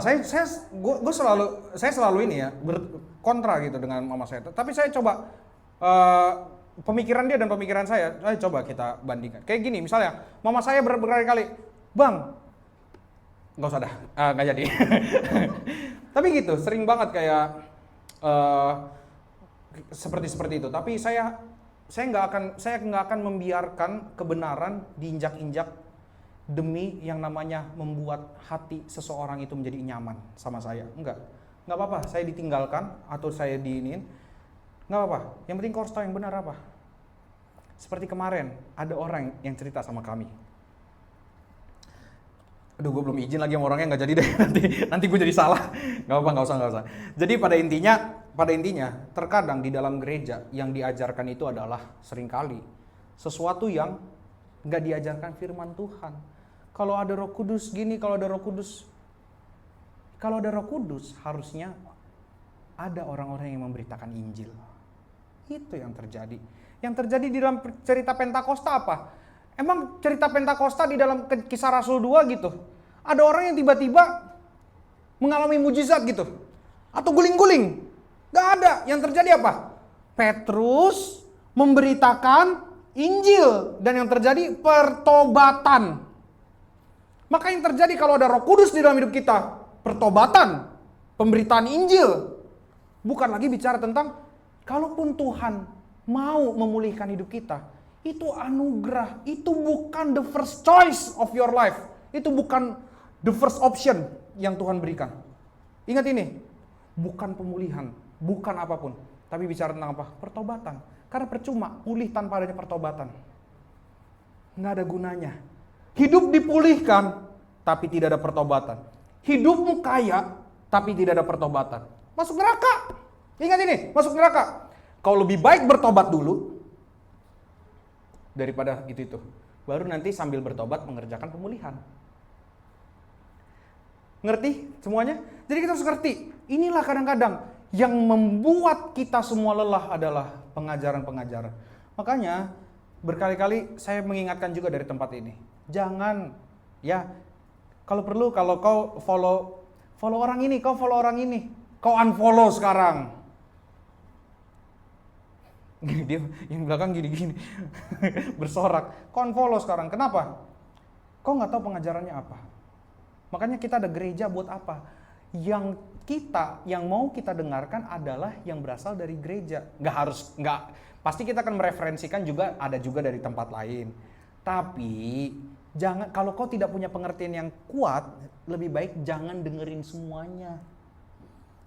saya selalu ini ya, berkontra gitu dengan mama saya. Tapi saya coba, pemikiran dia dan pemikiran saya, coba kita bandingkan. Kayak gini, misalnya, mama saya berkali-kali, bang, nggak usah dah, nggak jadi. Tapi gitu, sering banget kayak seperti itu. Tapi saya nggak akan membiarkan kebenaran diinjak-injak demi yang namanya membuat hati seseorang itu menjadi nyaman sama saya. Nggak apa-apa. Saya ditinggalkan atau saya diinin, nggak apa-apa. Yang penting kau harus tahu yang benar apa. Seperti kemarin ada orang yang cerita sama kami. Aduh, gue belum izin lagi sama orangnya, nggak jadi deh, nanti gue jadi salah. Nggak usah. Jadi pada intinya, terkadang di dalam gereja yang diajarkan itu adalah seringkali sesuatu yang nggak diajarkan firman Tuhan. Kalau ada Roh Kudus gini, kalau ada Roh Kudus harusnya ada orang-orang yang memberitakan Injil. Itu yang terjadi. Yang terjadi di dalam cerita Pentakosta apa? Emang cerita Pentakosta di dalam Kisah Rasul 2 gitu. Ada orang yang tiba-tiba mengalami mujizat gitu. Atau guling-guling. Gak ada. Yang terjadi apa? Petrus memberitakan Injil. Dan yang terjadi pertobatan. Maka yang terjadi kalau ada Roh Kudus di dalam hidup kita, pertobatan, pemberitaan Injil. Bukan lagi bicara tentang kalaupun Tuhan mau memulihkan hidup kita, itu anugerah, itu bukan the first choice of your life. Itu bukan the first option yang Tuhan berikan. Ingat ini, bukan pemulihan, bukan apapun, tapi bicara tentang apa? Pertobatan. Karena percuma pulih tanpa adanya pertobatan. Nggak ada gunanya. Hidup dipulihkan, tapi tidak ada pertobatan. Hidupmu kaya, tapi tidak ada pertobatan. Masuk neraka. Ingat ini, masuk neraka. Kau lebih baik bertobat dulu, daripada itu. Baru nanti sambil bertobat mengerjakan pemulihan. Ngerti semuanya? Jadi kita harus ngerti. Inilah kadang-kadang yang membuat kita semua lelah adalah pengajaran-pengajaran. Makanya berkali-kali saya mengingatkan juga dari tempat ini. Jangan ya, kalau perlu kalau kau follow orang ini, kau follow orang ini, kau unfollow sekarang. Dia yang belakang gini-gini bersorak. Kau unfollow sekarang. Kenapa? Kau nggak tahu pengajarannya apa. Makanya kita ada gereja buat apa? Yang mau kita dengarkan adalah yang berasal dari gereja. Pasti kita akan mereferensikan juga, ada juga dari tempat lain. Tapi jangan, kalau kau tidak punya pengertian yang kuat, lebih baik jangan dengerin semuanya.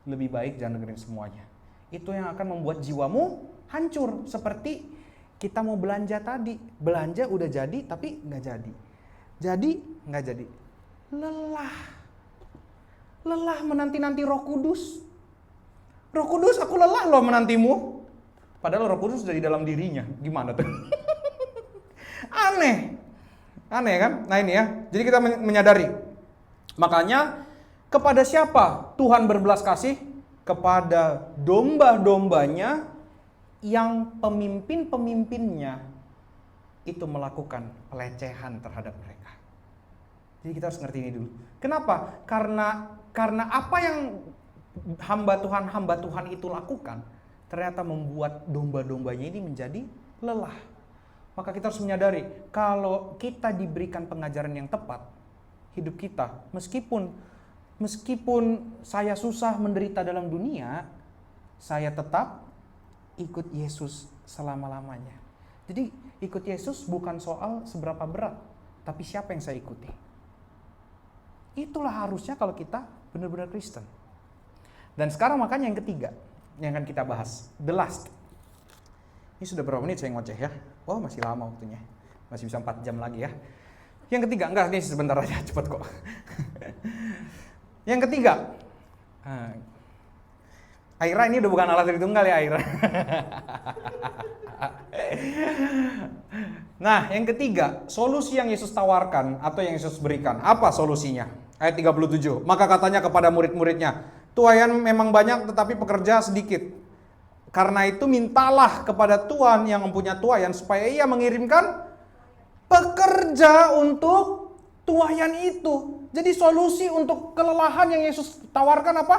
Lebih baik jangan dengerin semuanya. Itu yang akan membuat jiwamu hancur. Seperti kita mau belanja tadi. Belanja udah jadi tapi nggak jadi. Jadi nggak jadi. Lelah menanti-nanti Roh Kudus. Roh Kudus, aku lelah loh menantimu. Padahal Roh Kudus sudah di dalam dirinya. Gimana tuh? Aneh kan? Nah ini ya. Jadi kita menyadari. Makanya kepada siapa Tuhan berbelas kasih? Kepada domba-dombanya yang pemimpin-pemimpinnya itu melakukan pelecehan terhadap mereka. Jadi kita harus ngerti ini dulu. Kenapa? Karena apa yang hamba Tuhan itu lakukan ternyata membuat domba-dombanya ini menjadi lelah. Maka kita harus menyadari kalau kita diberikan pengajaran yang tepat, hidup kita meskipun saya susah menderita dalam dunia, saya tetap ikut Yesus selama-lamanya. Jadi ikut Yesus bukan soal seberapa berat, tapi siapa yang saya ikuti. Itulah harusnya kalau kita benar-benar Kristen. Dan sekarang makanya yang ketiga yang akan kita bahas, the last. Ini sudah berapa menit saya ngoceh ya? Oh masih lama waktunya, masih bisa 4 jam lagi ya. Yang ketiga, enggak, ini sebentar aja, cepet kok. Yang ketiga, Aira ini udah bukan alat dari tunggal ya Aira. Nah yang ketiga, solusi yang Yesus tawarkan atau yang Yesus berikan. Apa solusinya? Ayat 37, maka katanya kepada murid-muridnya, tuaian memang banyak tetapi pekerja sedikit. Karena itu mintalah kepada Tuhan yang mempunyai tuaian supaya ia mengirimkan pekerja untuk tuaian itu. Jadi solusi untuk kelelahan yang Yesus tawarkan apa?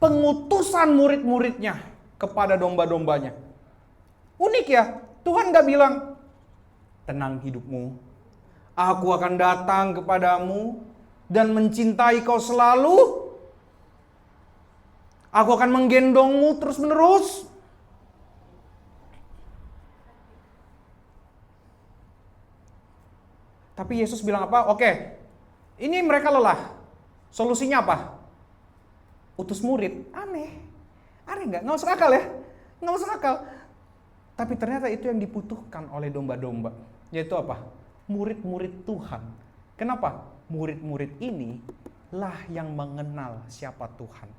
Pengutusan murid-muridnya kepada domba-dombanya. Unik ya, Tuhan gak bilang, tenang hidupmu, aku akan datang kepadamu dan mencintai kau selalu. Aku akan menggendongmu terus-menerus. Tapi Yesus bilang apa? Oke, ini mereka lelah. Solusinya apa? Utus murid. Aneh nggak? Nggak masuk akal ya? Nggak masuk akal. Tapi ternyata itu yang dibutuhkan oleh domba-domba. Yaitu apa? Murid-murid Tuhan. Kenapa? Murid-murid ini lah yang mengenal siapa Tuhan.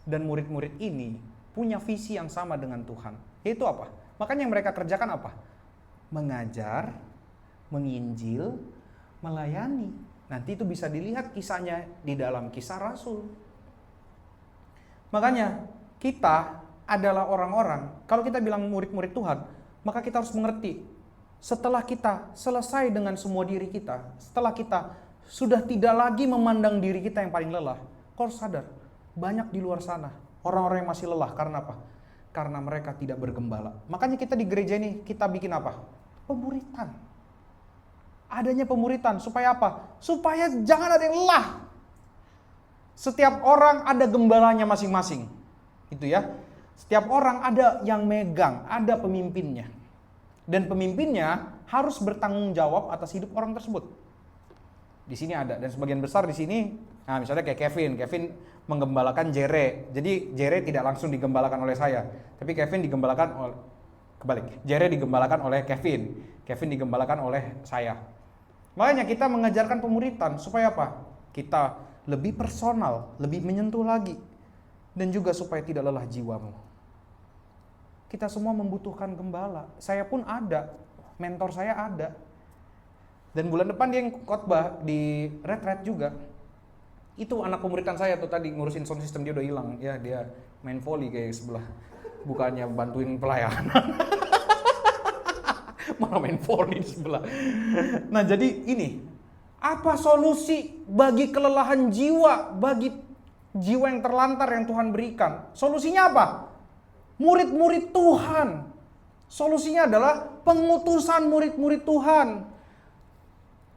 Dan murid-murid ini punya visi yang sama dengan Tuhan. Yaitu apa? Makanya yang mereka kerjakan apa? Mengajar, menginjil, melayani. Nanti itu bisa dilihat kisahnya di dalam Kisah Rasul. Makanya kita adalah orang-orang, kalau kita bilang murid-murid Tuhan, maka kita harus mengerti Setelah kita selesai dengan semua diri kita, setelah kita sudah tidak lagi memandang diri kita yang paling lelah, kau harus sadar, banyak di luar sana orang-orang yang masih lelah. Karena apa? Karena mereka tidak bergembala. Makanya kita di gereja ini, kita bikin apa? Pemuritan. Adanya pemuritan, supaya apa? Supaya jangan ada yang lelah. Setiap orang ada gembalanya masing-masing. Itu ya. Setiap orang ada yang megang, ada pemimpinnya. Dan pemimpinnya harus bertanggung jawab atas hidup orang tersebut. Di sini ada, dan sebagian besar di sini, nah misalnya kayak Kevin menggembalakan Jere. Jadi Jere tidak langsung digembalakan oleh saya, tapi Kevin digembalakan oleh, kebalik, Jere digembalakan oleh Kevin digembalakan oleh saya. Makanya kita mengajarkan pemuritan supaya apa? Kita lebih personal, lebih menyentuh lagi, dan juga supaya tidak lelah jiwamu. Kita semua membutuhkan gembala. Saya pun ada, mentor saya ada. Dan bulan depan dia yang khotbah di retret juga. Itu anak pemuritan saya tuh tadi ngurusin sound system, dia udah hilang. Ya dia main volley kayak sebelah. Bukannya bantuin pelayanan. Malah main volley di sebelah. Nah jadi ini, apa solusi bagi kelelahan jiwa, bagi jiwa yang terlantar yang Tuhan berikan? Solusinya apa? Murid-murid Tuhan. Solusinya adalah pengutusan murid-murid Tuhan.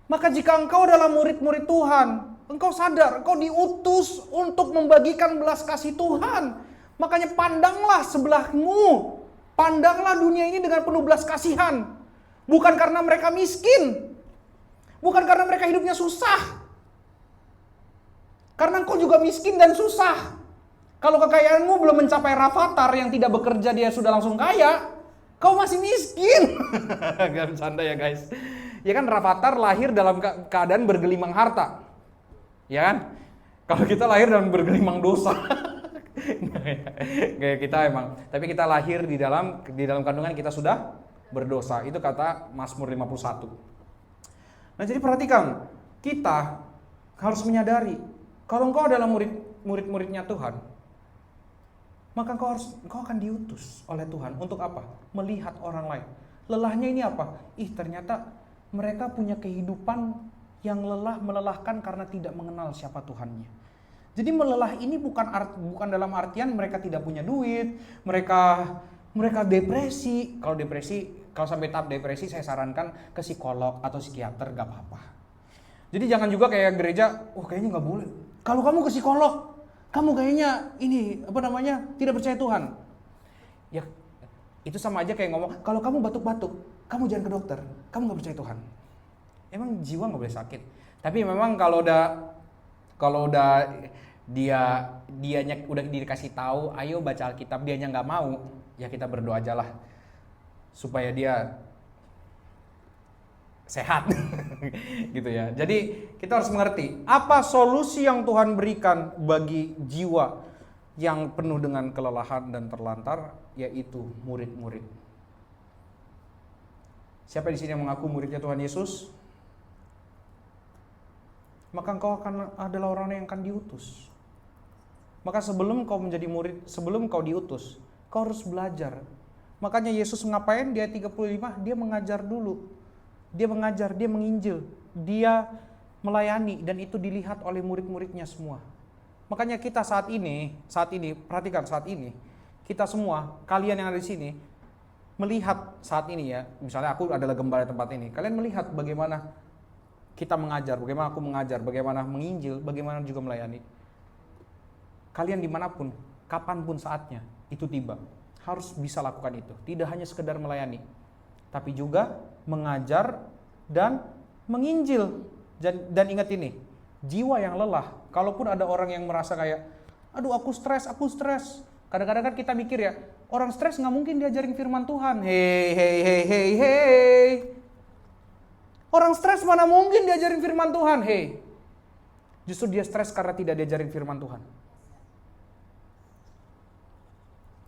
Maka jika engkau adalah murid-murid Tuhan, engkau sadar, engkau diutus untuk membagikan belas kasih Tuhan. Makanya pandanglah sebelahmu, pandanglah dunia ini dengan penuh belas kasihan. Bukan karena mereka miskin, bukan karena mereka hidupnya susah. Karena engkau juga miskin dan susah. Kalau kekayaanmu belum mencapai Rafathar yang tidak bekerja dia sudah langsung kaya, kau masih miskin. Gak bercanda ya guys. Ya kan Rafathar lahir dalam keadaan bergelimang harta. Ya kan? Kalau kita lahir dalam bergelimang dosa. Kayak kita emang. Tapi kita lahir di dalam kandungan kita sudah berdosa. Itu kata Mazmur 51. Nah jadi perhatikan. Kita harus menyadari. Kalau engkau adalah murid-muridnya Tuhan. Maka engkau akan diutus oleh Tuhan. Untuk apa? Melihat orang lain. Lelahnya ini apa? Ternyata mereka punya kehidupan yang melelahkan karena tidak mengenal siapa Tuhannya. Jadi melelah ini bukan dalam artian mereka tidak punya duit, mereka depresi. Kalau sampai tahap depresi saya sarankan ke psikolog atau psikiater, gak apa-apa. Jadi jangan juga kayak gereja, kayaknya gak boleh. Kalau kamu ke psikolog, kamu kayaknya tidak percaya Tuhan. Ya itu sama aja kayak ngomong, kalau kamu batuk-batuk, kamu jangan ke dokter, kamu gak percaya Tuhan. Emang jiwa gak boleh sakit. Tapi memang kalau udah dianya udah dikasih tahu, ayo baca Alkitab, dianya gak mau, ya kita berdoa aja lah supaya dia sehat. Gitu ya. Jadi kita harus mengerti apa solusi yang Tuhan berikan bagi jiwa yang penuh dengan kelelahan dan terlantar, yaitu murid-murid. Siapa di sini yang mengaku muridnya Tuhan Yesus? Maka engkau adalah orang yang akan diutus. Maka sebelum kau menjadi murid, sebelum kau diutus, kau harus belajar. Makanya Yesus ngapain? Di ayat 35, dia mengajar dulu. Dia mengajar, dia menginjil, dia melayani, dan itu dilihat oleh murid-muridnya semua. Makanya kita saat ini, perhatikan saat ini, kita semua, kalian yang ada di sini, melihat saat ini ya, misalnya aku adalah gembala tempat ini, kalian melihat bagaimana kita mengajar, bagaimana aku mengajar, bagaimana menginjil, bagaimana juga melayani. Kalian dimanapun, kapanpun saatnya, itu tiba, harus bisa lakukan itu. Tidak hanya sekedar melayani, tapi juga mengajar dan menginjil. Dan ingat ini, jiwa yang lelah, kalaupun ada orang yang merasa kayak, aduh aku stres. Kadang-kadang kan kita mikir ya, orang stres gak mungkin diajarin firman Tuhan. Hei. Orang stres mana mungkin diajarin firman Tuhan. Hei. Justru dia stres karena tidak diajarin firman Tuhan.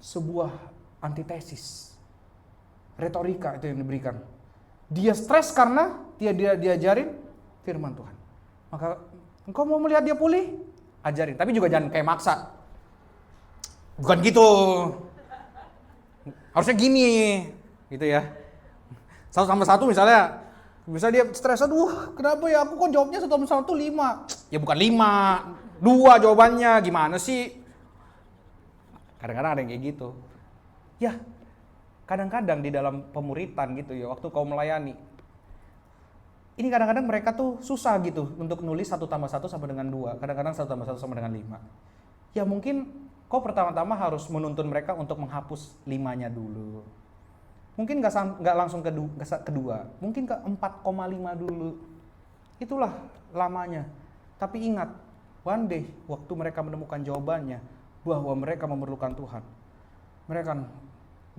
Sebuah antitesis. Retorika itu yang diberikan. Dia stres karena dia diajarin firman Tuhan. Maka engkau mau melihat dia pulih? Ajarin. Tapi juga jangan kayak maksa. Bukan gitu. Harusnya gini. Gitu ya. 1 tambah 1 misalnya, bisa dia stres, aduh kenapa ya aku kok jawabnya 1 tambah 1 5. Ya bukan 5, 2 jawabannya, gimana sih? Kadang-kadang ada yang kayak gitu. Ya, kadang-kadang di dalam pemuritan gitu ya, waktu kau melayani, ini kadang-kadang mereka tuh susah gitu untuk nulis 1 tambah 1 sama dengan 2, kadang-kadang 1 tambah 1 sama dengan 5. Ya mungkin kau pertama-tama harus menuntun mereka untuk menghapus 5-nya dulu. Mungkin nggak langsung kedua, mungkin ke 4,5 dulu. Itulah lamanya. Tapi ingat, one day waktu mereka menemukan jawabannya bahwa mereka memerlukan Tuhan, mereka akan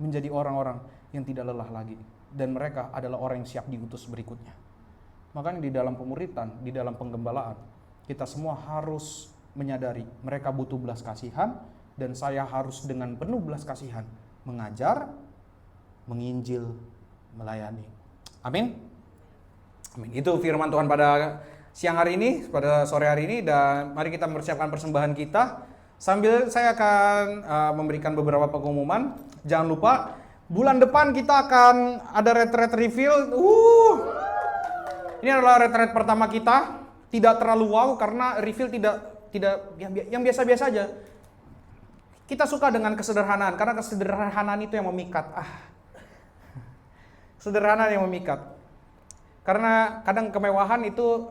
menjadi orang-orang yang tidak lelah lagi, dan mereka adalah orang yang siap diutus berikutnya. Makanya di dalam pemuritan, di dalam penggembalaan, kita semua harus menyadari mereka butuh belas kasihan, dan saya harus dengan penuh belas kasihan mengajar, menginjil, melayani. Amin. Amin. Itu firman Tuhan pada siang hari ini, pada sore hari ini, dan mari kita mempersiapkan persembahan kita. Sambil saya akan memberikan beberapa pengumuman. Jangan lupa bulan depan kita akan ada retreat reveal. Ini adalah retreat pertama kita. Tidak terlalu wow karena reveal tidak yang biasa-biasa aja. Kita suka dengan kesederhanaan karena kesederhanaan itu yang memikat. Sederhana yang memikat. Karena kadang kemewahan itu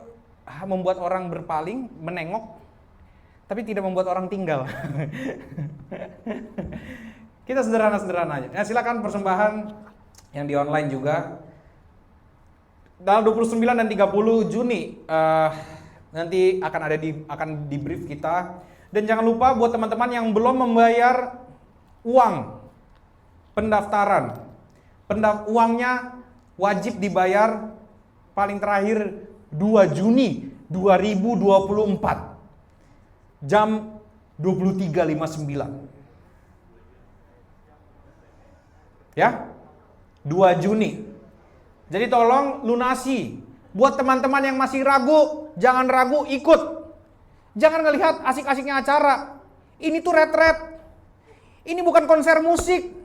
membuat orang berpaling, menengok, tapi tidak membuat orang tinggal. Kita sederhana-sederhana aja. Nah, silakan persembahan yang di online juga. Tanggal 29 dan 30 Juni nanti akan di brief kita. Dan jangan lupa buat teman-teman yang belum membayar uang pendaftaran, uangnya wajib dibayar paling terakhir 2 Juni 2024 jam 23.59. Ya, 2 Juni. Jadi tolong lunasi. Buat teman-teman yang masih ragu, jangan ragu, ikut. Jangan ngelihat asik-asiknya acara. Ini tuh retret. Ini bukan konser musik.